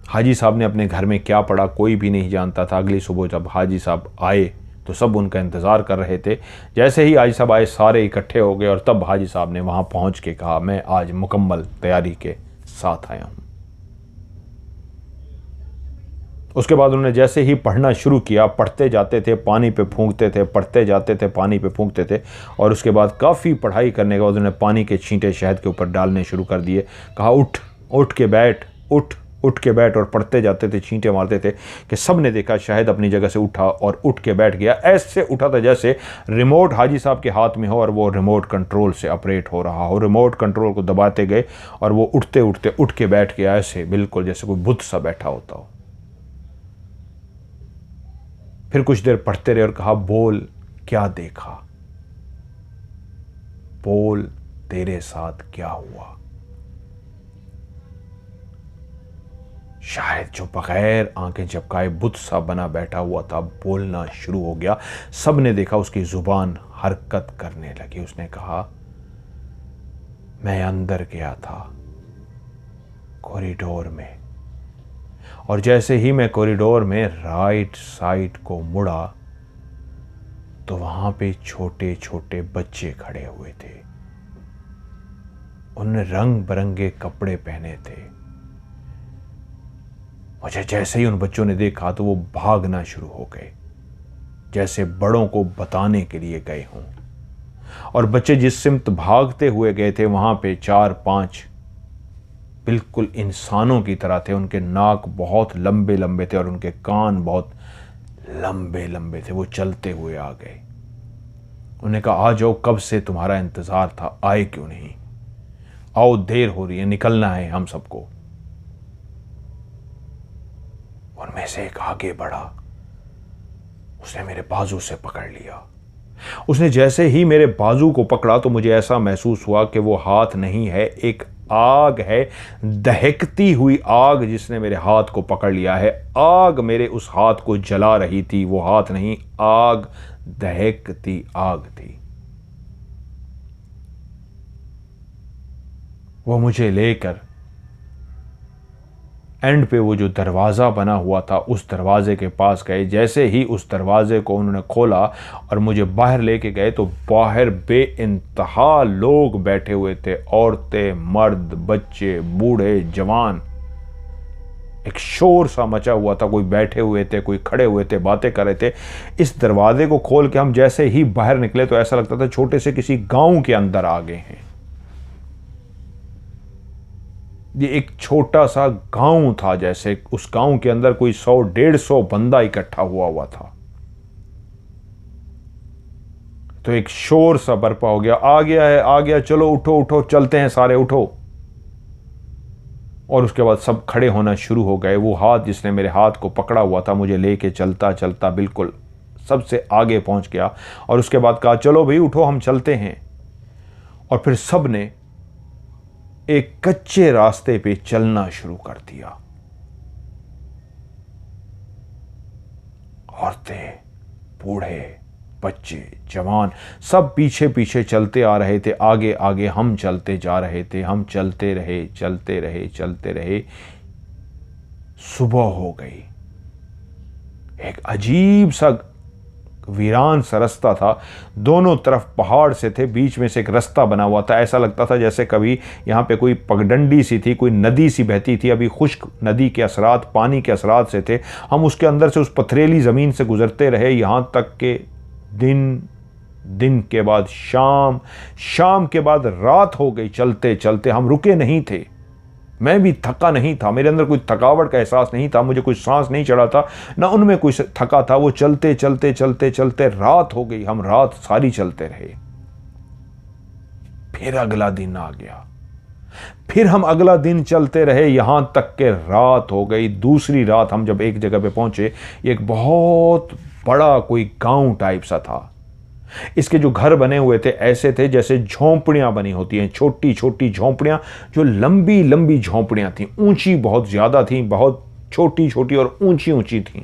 हाजी साहब ने अपने घर में क्या पढ़ा कोई भी नहीं जानता था। अगली सुबह जब हाजी साहब आए तो सब उनका इंतज़ार कर रहे थे। जैसे ही हाजी साहब आए सारे इकट्ठे हो गए और तब हाजी साहब ने वहाँ पहुँच के कहा मैं आज मुकम्मल तैयारी के साथ आया हूँ। उसके बाद उन्होंने जैसे ही पढ़ना शुरू किया, पढ़ते जाते थे पानी पे फूंकते थे, पढ़ते जाते थे पानी पे फूंकते थे। और उसके बाद काफ़ी पढ़ाई करने के बाद उन्होंने पानी के छींटे शहद के ऊपर डालने शुरू कर दिए। कहा उठ उठ के बैठ, उठ के बैठ, और पढ़ते जाते थे, छींटे मारते थे कि सब ने देखा शाहिद अपनी जगह से उठा और उठ के बैठ गया। ऐसे उठा था जैसे रिमोट हाजी साहब के हाथ में हो और वो रिमोट कंट्रोल से ऑपरेट हो रहा हो। रिमोट कंट्रोल को दबाते गए और वो उठते उठते उठ के बैठ गया, ऐसे बिल्कुल जैसे कोई बुद्ध सा बैठा होता हो। फिर कुछ देर पढ़ते रहे और कहा बोल क्या देखा, बोल तेरे साथ क्या हुआ। शायद जो बगैर आंखें झपकाए बुत सा बना बैठा हुआ था बोलना शुरू हो गया। सब ने देखा उसकी जुबान हरकत करने लगी। उसने कहा मैं अंदर गया था कॉरिडोर में, और जैसे ही मैं कॉरिडोर में राइट साइड को मुड़ा तो वहां पे छोटे छोटे बच्चे खड़े हुए थे। उन्होंने रंग बिरंगे कपड़े पहने थे। मुझे जैसे ही उन बच्चों ने देखा तो वो भागना शुरू हो गए, जैसे बड़ों को बताने के लिए गए हों। और बच्चे जिस सिमत भागते हुए गए थे वहां पे 4-5 बिल्कुल इंसानों की तरह थे। उनके नाक बहुत लंबे लंबे थे और उनके कान बहुत लंबे लंबे थे। वो चलते हुए आ गए। उन्होंने कहा आ जाओ, कब से तुम्हारा इंतजार था, आए क्यों नहीं? आओ, देर हो रही है, निकलना है हम सबको। उनमें से एक आगे बढ़ा, उसने मेरे बाजू से पकड़ लिया। उसने जैसे ही मेरे बाजू को पकड़ा तो मुझे ऐसा महसूस हुआ कि वो हाथ नहीं है, एक आग है, दहकती हुई आग जिसने मेरे हाथ को पकड़ लिया है। आग मेरे उस हाथ को जला रही थी, वो हाथ नहीं, आग, दहकती आग थी। वो मुझे लेकर एंड पे वो जो दरवाज़ा बना हुआ था उस दरवाजे के पास गए। जैसे ही उस दरवाजे को उन्होंने खोला और मुझे बाहर लेके गए तो बाहर बेइंतहा लोग बैठे हुए थे, औरतें, मर्द, बच्चे, बूढ़े, जवान। एक शोर सा मचा हुआ था, कोई बैठे हुए थे, कोई खड़े हुए थे, बातें कर रहे थे। इस दरवाजे को खोल के हम जैसे ही बाहर निकले तो ऐसा लगता था छोटे से किसी गांव के अंदर आ गए हैं। ये एक छोटा सा गांव था, जैसे उस गांव के अंदर कोई 100-150 बंदा इकट्ठा हुआ था। तो एक शोर सा बरपा हो गया, आ गया है, आ गया, चलो उठो उठो, चलते हैं सारे, उठो। और उसके बाद सब खड़े होना शुरू हो गए। वो हाथ जिसने मेरे हाथ को पकड़ा हुआ था मुझे लेके चलता चलता बिल्कुल सबसे आगे पहुंच गया और उसके बाद कहा चलो भाई उठो, हम चलते हैं। और फिर सब ने एक कच्चे रास्ते पे चलना शुरू कर दिया। औरतें, बूढ़े, बच्चे, जवान सब पीछे पीछे चलते आ रहे थे। आगे आगे हम चलते जा रहे थे। हम चलते रहे, चलते रहे, चलते रहे। सुबह हो गई। एक अजीब सा वीरान सा रास्ता था। दोनों तरफ पहाड़ से थे, बीच में से एक रास्ता बना हुआ था। ऐसा लगता था जैसे कभी यहाँ पे कोई पगडंडी सी थी, कोई नदी सी बहती थी। अभी खुश्क नदी के असरात, पानी के असरात से थे। हम उसके अंदर से उस पथरीली ज़मीन से गुजरते रहे, यहाँ तक के दिन, दिन के बाद शाम, शाम के बाद रात हो गई। चलते चलते हम रुके नहीं थे। मैं भी थका नहीं था, मेरे अंदर कोई थकावट का एहसास नहीं था, मुझे कोई सांस नहीं चढ़ा था, ना उनमें कोई थका था। वो चलते चलते चलते चलते रात हो गई। हम रात सारी चलते रहे। फिर अगला दिन आ गया। फिर हम अगला दिन चलते रहे, यहां तक के रात हो गई। दूसरी रात हम जब एक जगह पे पहुंचे, एक बहुत बड़ा कोई गांव टाइप सा था। इसके जो घर बने हुए थे ऐसे थे जैसे झोंपड़ियां बनी होती हैं, छोटी छोटी झोंपड़ियां, जो लंबी लंबी झोंपड़ियां थीं, ऊंची बहुत ज्यादा थीं, बहुत छोटी छोटी और ऊंची ऊंची थीं।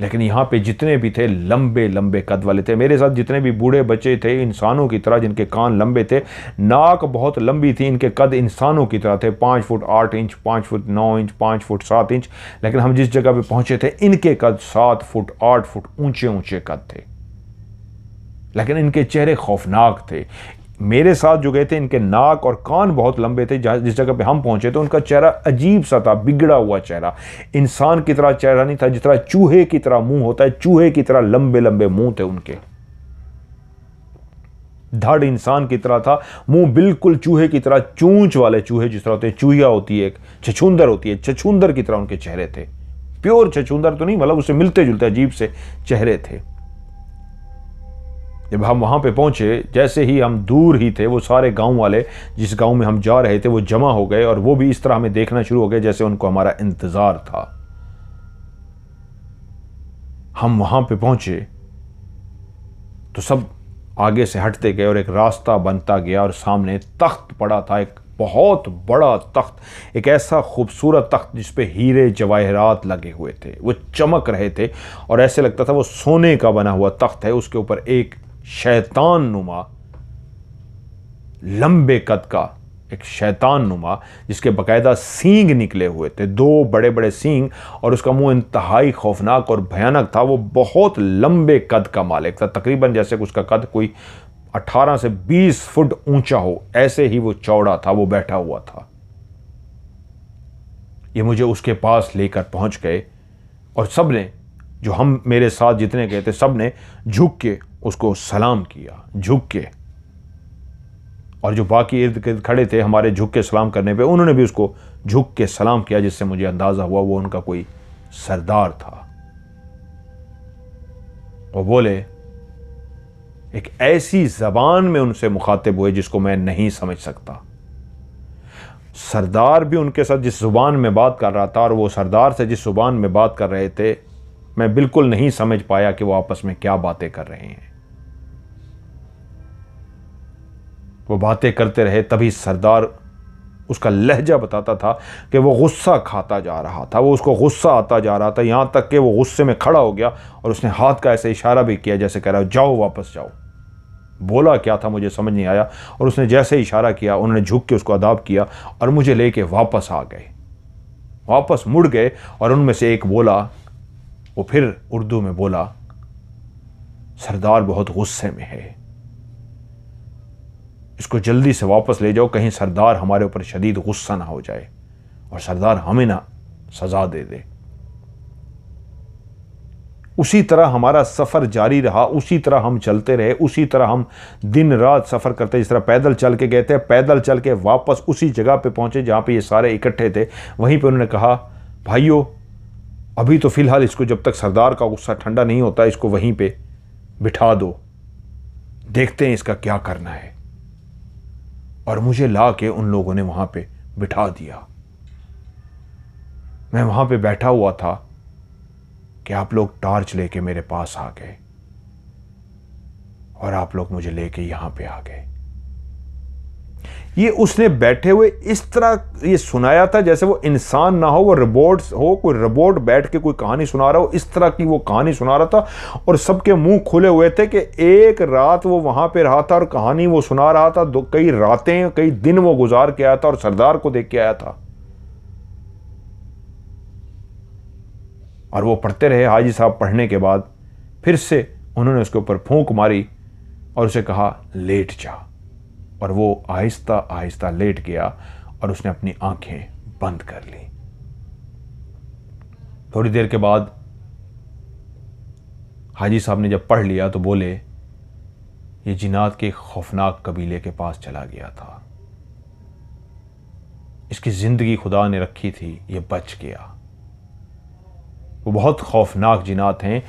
लेकिन यहां पे जितने भी थे लंबे लंबे कद वाले थे। मेरे साथ जितने भी बूढ़े बच्चे थे, इंसानों की तरह, जिनके कान लंबे थे, नाक बहुत लंबी थी, इनके कद इंसानों की तरह थे। 5 foot 8 inch, 5 foot 9 inch, 5 foot 7 inch. लेकिन हम जिस जगह पे पहुंचे थे, इनके कद 7 फुट 8 फुट ऊंचे ऊंचे कद थे। लेकिन इनके चेहरे खौफनाक थे। मेरे साथ जो गए थे, इनके नाक और कान बहुत लंबे थे। जिस जगह पे हम पहुंचे थे, उनका चेहरा अजीब सा था, बिगड़ा हुआ चेहरा। इंसान की तरह चेहरा नहीं था, जिस तरह चूहे की तरह मुंह होता है, चूहे की तरह लंबे लंबे मुंह थे उनके। धड़ इंसान की तरह था, मुंह बिल्कुल चूहे की तरह, चूंच वाले चूहे जिस तरह होते हैं, चूहिया होती है, एक छछूंदर होती है, छछूंदर की तरह उनके चेहरे थे। प्योर छछूंदर तो नहीं, मतलब उससे मिलते जुलते अजीब से चेहरे थे। जब हम वहां पे पहुंचे, जैसे ही हम दूर ही थे, वो सारे गांव वाले जिस गांव में हम जा रहे थे वो जमा हो गए, और वो भी इस तरह हमें देखना शुरू हो गए जैसे उनको हमारा इंतजार था। हम वहां पे पहुंचे तो सब आगे से हटते गए और एक रास्ता बनता गया, और सामने तख्त पड़ा था, एक बहुत बड़ा तख्त, एक ऐसा खूबसूरत तख्त जिसपे हीरे जवाहरात लगे हुए थे, वो चमक रहे थे और ऐसे लगता था वो सोने का बना हुआ तख्त है। उसके ऊपर एक शैतान नुमा, लंबे कद का एक शैतान नुमा, जिसके बकायदा सींग निकले हुए थे, 2 बड़े बड़े सींग, और उसका मुंह इंतहाई खौफनाक और भयानक था। वो बहुत लंबे कद का मालिक था, तकरीबन जैसे उसका कद कोई 18 से 20 फुट ऊंचा हो, ऐसे ही वो चौड़ा था। वो बैठा हुआ था। ये मुझे उसके पास लेकर पहुंच गए, और सबने, जो हम मेरे साथ जितने गए थे, सबने झुक के उसको सलाम किया, झुक के। और जो बाकी इर्द गिर्द खड़े थे हमारे झुक के सलाम करने पे, उन्होंने भी उसको झुक के सलाम किया, जिससे मुझे अंदाजा हुआ वो उनका कोई सरदार था। वो बोले, एक ऐसी जबान में उनसे मुखातिब हुए जिसको मैं नहीं समझ सकता। सरदार भी उनके साथ जिस जुबान में बात कर रहा था, और वो सरदार से जिस जुबान में बात कर रहे थे, मैं बिल्कुल नहीं समझ पाया कि वो आपस में क्या बातें कर रहे हैं। वो बातें करते रहे, तभी सरदार, उसका लहजा बताता था कि वो गुस्सा खाता जा रहा था, वो उसको गुस्सा आता जा रहा था, यहां तक कि वो गुस्से में खड़ा हो गया और उसने हाथ का ऐसे इशारा भी किया जैसे कह रहा, जाओ वापस जाओ। बोला क्या था मुझे समझ नहीं आया, और उसने जैसे इशारा किया, उन्होंने झुक के उसको अदाब किया और मुझे लेके वापस आ गए, वापस मुड़ गए। और उनमें से एक बोला, वो फिर उर्दू में बोला, सरदार बहुत गुस्से में है, इसको जल्दी से वापस ले जाओ, कहीं सरदार हमारे ऊपर शदीद गुस्सा ना हो जाए और सरदार हमें ना सजा दे दे। उसी तरह हमारा सफ़र जारी रहा, उसी तरह हम चलते रहे, उसी तरह हम दिन रात सफ़र करते, जिस तरह पैदल चल के गए थे, पैदल चल के वापस उसी जगह पे पहुंचे जहाँ पे ये सारे इकट्ठे थे। वहीं पे उन्होंने कहा, भाइयों, अभी तो फ़िलहाल इसको, जब तक सरदार का गुस्सा ठंडा नहीं होता, इसको वहीं पे बिठा दो, देखते हैं इसका क्या करना है। और मुझे ला के उन लोगों ने वहाँ पे बिठा दिया। मैं वहाँ पे बैठा हुआ था कि आप लोग टॉर्च लेके मेरे पास आ गए और आप लोग मुझे लेके यहाँ पे आ गए। ये उसने बैठे हुए इस तरह ये सुनाया था जैसे वो इंसान ना हो, वो रोबोट हो, कोई रोबोट बैठ के कोई कहानी सुना रहा हो, इस तरह की वो कहानी सुना रहा था। और सबके मुंह खुले हुए थे कि एक रात वो वहां पे रहा था और कहानी वो सुना रहा था, कई रातें कई दिन वो गुजार के आया था और सरदार को देख के आया था। और वो पढ़ते रहे। हाजी साहब पढ़ने के बाद फिर से उन्होंने उसके ऊपर फूंक मारी और उसे कहा लेट जा। और वो आहिस्ता आहिस्ता लेट गया और उसने अपनी आंखें बंद कर ली। थोड़ी देर के बाद हाजी साहब ने जब पढ़ लिया तो बोले, ये जिन्नात के खौफनाक कबीले के पास चला गया था, इसकी जिंदगी खुदा ने रखी थी, ये बच गया। वो बहुत खौफनाक जिन्नात हैं।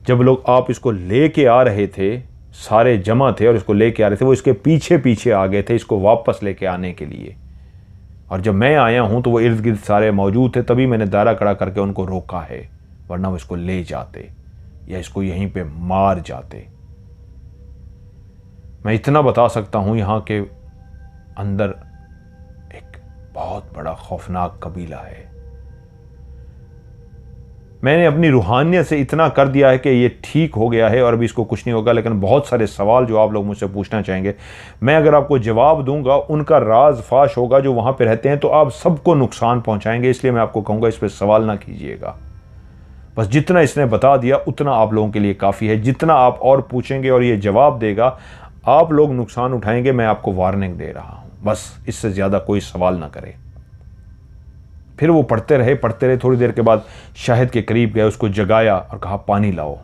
जब लोग आप इसको लेके आ रहे थे, सारे जमा थे और इसको लेके आ रहे थे, वो इसके पीछे पीछे आ गए थे इसको वापस लेके आने के लिए। और जब मैं आया हूं तो वो इर्द गिर्द सारे मौजूद थे, तभी मैंने दायरा खड़ा करके उनको रोका है, वरना वो इसको ले जाते या इसको यहीं पे मार जाते। मैं इतना बता सकता हूं, यहां के अंदर एक बहुत बड़ा खौफनाक कबीला है। मैंने अपनी रूहानियत से इतना कर दिया है कि ये ठीक हो गया है और अभी इसको कुछ नहीं होगा, लेकिन बहुत सारे सवाल जो आप लोग मुझसे पूछना चाहेंगे, मैं अगर आपको जवाब दूंगा उनका राज फाश होगा जो वहां पे रहते हैं, तो आप सबको नुकसान पहुंचाएंगे। इसलिए मैं आपको कहूंगा इस पर सवाल ना कीजिएगा। बस जितना इसने बता दिया उतना आप लोगों के लिए काफ़ी है। जितना आप और पूछेंगे और ये जवाब देगा, आप लोग नुकसान उठाएंगे। मैं आपको वार्निंग दे रहा हूँ, बस इससे ज़्यादा कोई सवाल ना करे। फिर वो पढ़ते रहे। थोड़ी देर के बाद शाहिद के करीब गए, उसको जगाया और कहा पानी लाओ।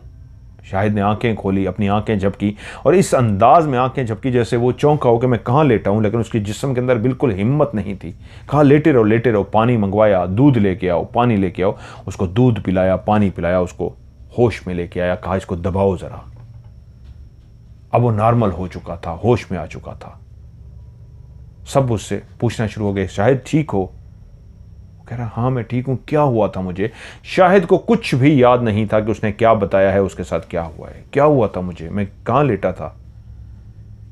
शाहिद ने आंखें खोली, अपनी आंखें झपकी और इस अंदाज में आंखें झपकी जैसे वो चौंका हो कि मैं कहाँ लेटा हूँ, लेकिन उसकी जिस्म के अंदर बिल्कुल हिम्मत नहीं थी। कहा लेटे रहो। पानी मंगवाया, दूध लेके आओ, पानी लेके आओ। उसको दूध पिलाया, पानी पिलाया, उसको होश में लेके आया। कहा इसको दबाओ ज़रा। अब वो नॉर्मल हो चुका था, होश में आ चुका था। सब उससे पूछना शुरू हो गए, शाहिद ठीक हो? कह रहा हाँ मैं ठीक हूं, क्या हुआ था मुझे? शाहिद को कुछ भी याद नहीं था कि उसने क्या बताया है, उसके साथ क्या हुआ है, क्या हुआ था मुझे, मैं कहाँ लेटा था।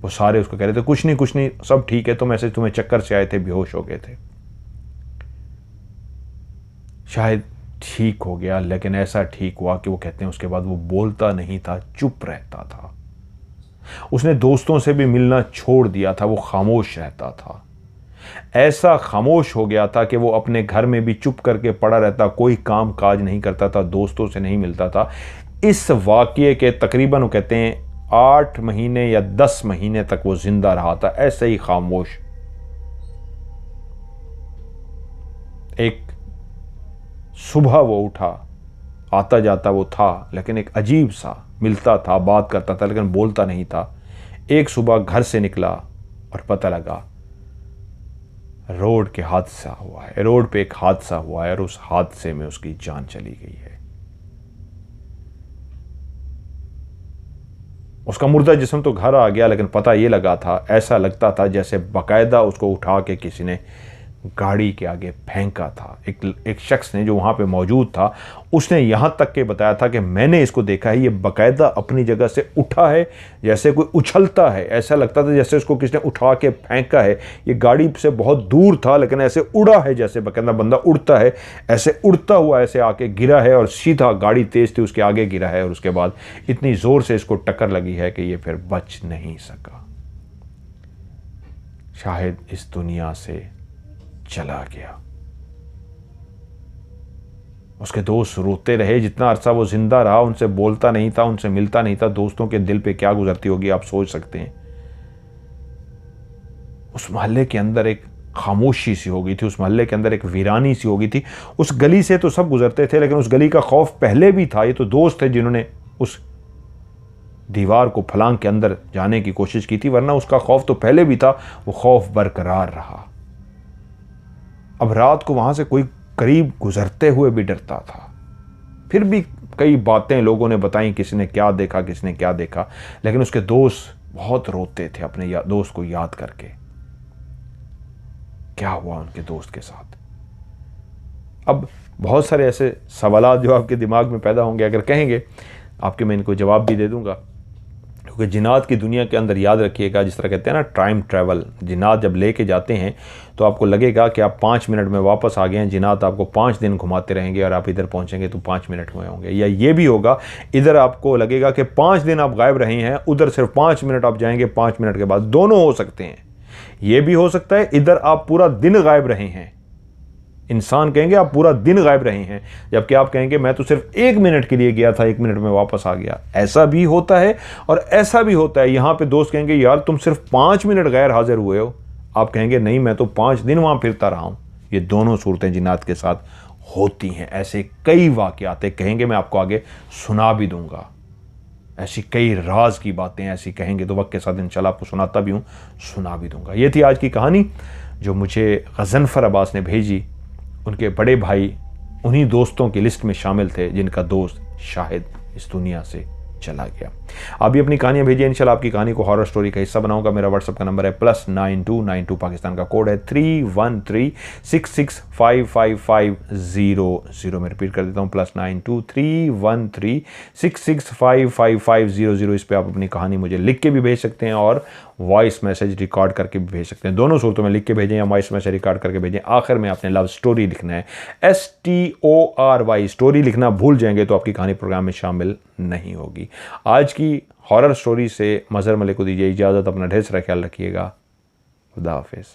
वो सारे उसको कह रहे थे कुछ नहीं सब ठीक है, तुम ऐसे तुम्हें चक्कर से आए थे, बेहोश हो गए थे। शायद ठीक हो गया, लेकिन ऐसा ठीक हुआ कि वो कहते हैं उसके बाद वो बोलता नहीं था, चुप रहता था। उसने दोस्तों से भी मिलना छोड़ दिया था, वो खामोश रहता था। ऐसा खामोश हो गया था कि वो अपने घर में भी चुप करके पड़ा रहता, कोई काम काज नहीं करता था, दोस्तों से नहीं मिलता था। इस वाकये के तकरीबन वो कहते हैं 8 महीने या 10 महीने तक वो जिंदा रहा था, ऐसे ही खामोश। एक सुबह वो उठा, आता जाता वो था, लेकिन एक अजीब सा, मिलता था, बात करता था, लेकिन बोलता नहीं था। एक सुबह घर से निकला और पता लगा रोड के हादसा हुआ है, रोड पे एक हादसा हुआ है और उस हादसे में उसकी जान चली गई है। उसका मुर्दा जिस्म तो घर आ गया, लेकिन पता ये लगा था, ऐसा लगता था जैसे बाकायदा उसको उठा के किसी ने गाड़ी के आगे फेंका था। एक शख्स ने जो वहाँ पे मौजूद था, उसने यहाँ तक के बताया था कि मैंने इसको देखा है, ये बाकायदा अपनी जगह से उठा है, जैसे कोई उछलता है, ऐसा लगता था जैसे उसको किसने उठा के फेंका है। ये गाड़ी से बहुत दूर था, लेकिन ऐसे उड़ा है जैसे बाकायदा बंदा उड़ता है, ऐसे उड़ता हुआ ऐसे आके गिरा है और सीधा, गाड़ी तेज थी, उसके आगे गिरा है और उसके बाद इतनी ज़ोर से इसको टक्कर लगी है कि ये फिर बच नहीं सका। शाहिद इस दुनिया से चला गया। उसके दोस्त रोते रहे, जितना अरसा वो जिंदा रहा, उनसे बोलता नहीं था, उनसे मिलता नहीं था। दोस्तों के दिल पे क्या गुजरती होगी आप सोच सकते हैं। उस मोहल्ले के अंदर एक खामोशी सी हो गई थी, उस मोहल्ले के अंदर एक वीरानी सी हो गई थी। उस गली से तो सब गुजरते थे, लेकिन उस गली का खौफ पहले भी था। ये तो दोस्त थे जिन्होंने उस दीवार को फलांग के अंदर जाने की कोशिश की थी, वरना उसका खौफ तो पहले भी था, वो खौफ बरकरार रहा। अब रात को वहां से कोई करीब गुजरते हुए भी डरता था। फिर भी कई बातें लोगों ने बताई, किसी ने क्या देखा, किसी ने क्या देखा, लेकिन उसके दोस्त बहुत रोते थे अपने दोस्त को याद करके। क्या हुआ उनके दोस्त के साथ? अब बहुत सारे ऐसे सवाल जो आपके दिमाग में पैदा होंगे, अगर कहेंगे आपके, मैं इनको जवाब भी दे दूंगा। क्योंकि जिन्नात की दुनिया के अंदर याद रखिएगा, जिस तरह कहते हैं ना टाइम ट्रैवल, जिन्नात जब लेके जाते हैं तो आपको लगेगा कि आप 5 मिनट में वापस आ गए हैं, जिन्नात आपको 5 दिन घुमाते रहेंगे और आप इधर पहुंचेंगे तो 5 मिनट में होंगे। या ये भी होगा, इधर आपको लगेगा कि 5 दिन आप गायब रहे हैं, उधर सिर्फ 5 मिनट आप जाएंगे, 5 मिनट के बाद। दोनों हो सकते हैं। ये भी हो सकता है इधर आप पूरा दिन गायब रहे हैं, इंसान कहेंगे आप पूरा दिन गायब रहे हैं, जबकि आप कहेंगे मैं तो सिर्फ 1 मिनट के लिए गया था, 1 मिनट में वापस आ गया। ऐसा भी होता है और ऐसा भी होता है। यहां पे दोस्त कहेंगे यार तुम सिर्फ 5 मिनट गैर हाजिर हुए हो, आप कहेंगे नहीं मैं तो 5 दिन वहां फिरता रहा हूं। ये दोनों सूरतें जिन्नात के साथ होती हैं। ऐसे कई वाकयात कहेंगे, मैं आपको आगे सुना भी दूंगा, ऐसी कई राज की बातें ऐसी कहेंगे तो वक्त के साथ इंशाल्लाह आपको सुनाता भी हूं, सुना भी दूंगा। ये थी आज की कहानी जो मुझे गज़नफ़र अब्बास ने भेजी। उनके बड़े भाई उन्हीं दोस्तों की लिस्ट में शामिल थे जिनका दोस्त शाहिद इस दुनिया से चला गया। आप भी अपनी कहानियां भेजिए, इंशाल्लाह आपकी कहानी को हॉरर स्टोरी का हिस्सा बनाऊंगा। मेरा व्हाट्सएप का नंबर है +9292, पाकिस्तान का कोड है 31366555000। मैं रिपीट कर देता हूँ, +923136655500। इस पर आप अपनी कहानी मुझे लिख के भी भेज सकते हैं और वॉइस मैसेज रिकॉर्ड करके भी भेज सकते हैं। दोनों सूरतों में लिख के भेजें या वॉइस मैसेज रिकॉर्ड करके भेजें। आखिर में आपने लव स्टोरी लिखना है, STORY स्टोरी लिखना भूल जाएंगे तो आपकी कहानी प्रोग्राम में शामिल नहीं होगी। आज की हॉरर स्टोरी से मज़हर मलिक को दीजिए इजाज़त। अपना ढेर सारा ख्याल रखिएगा। खुदा हाफिज़।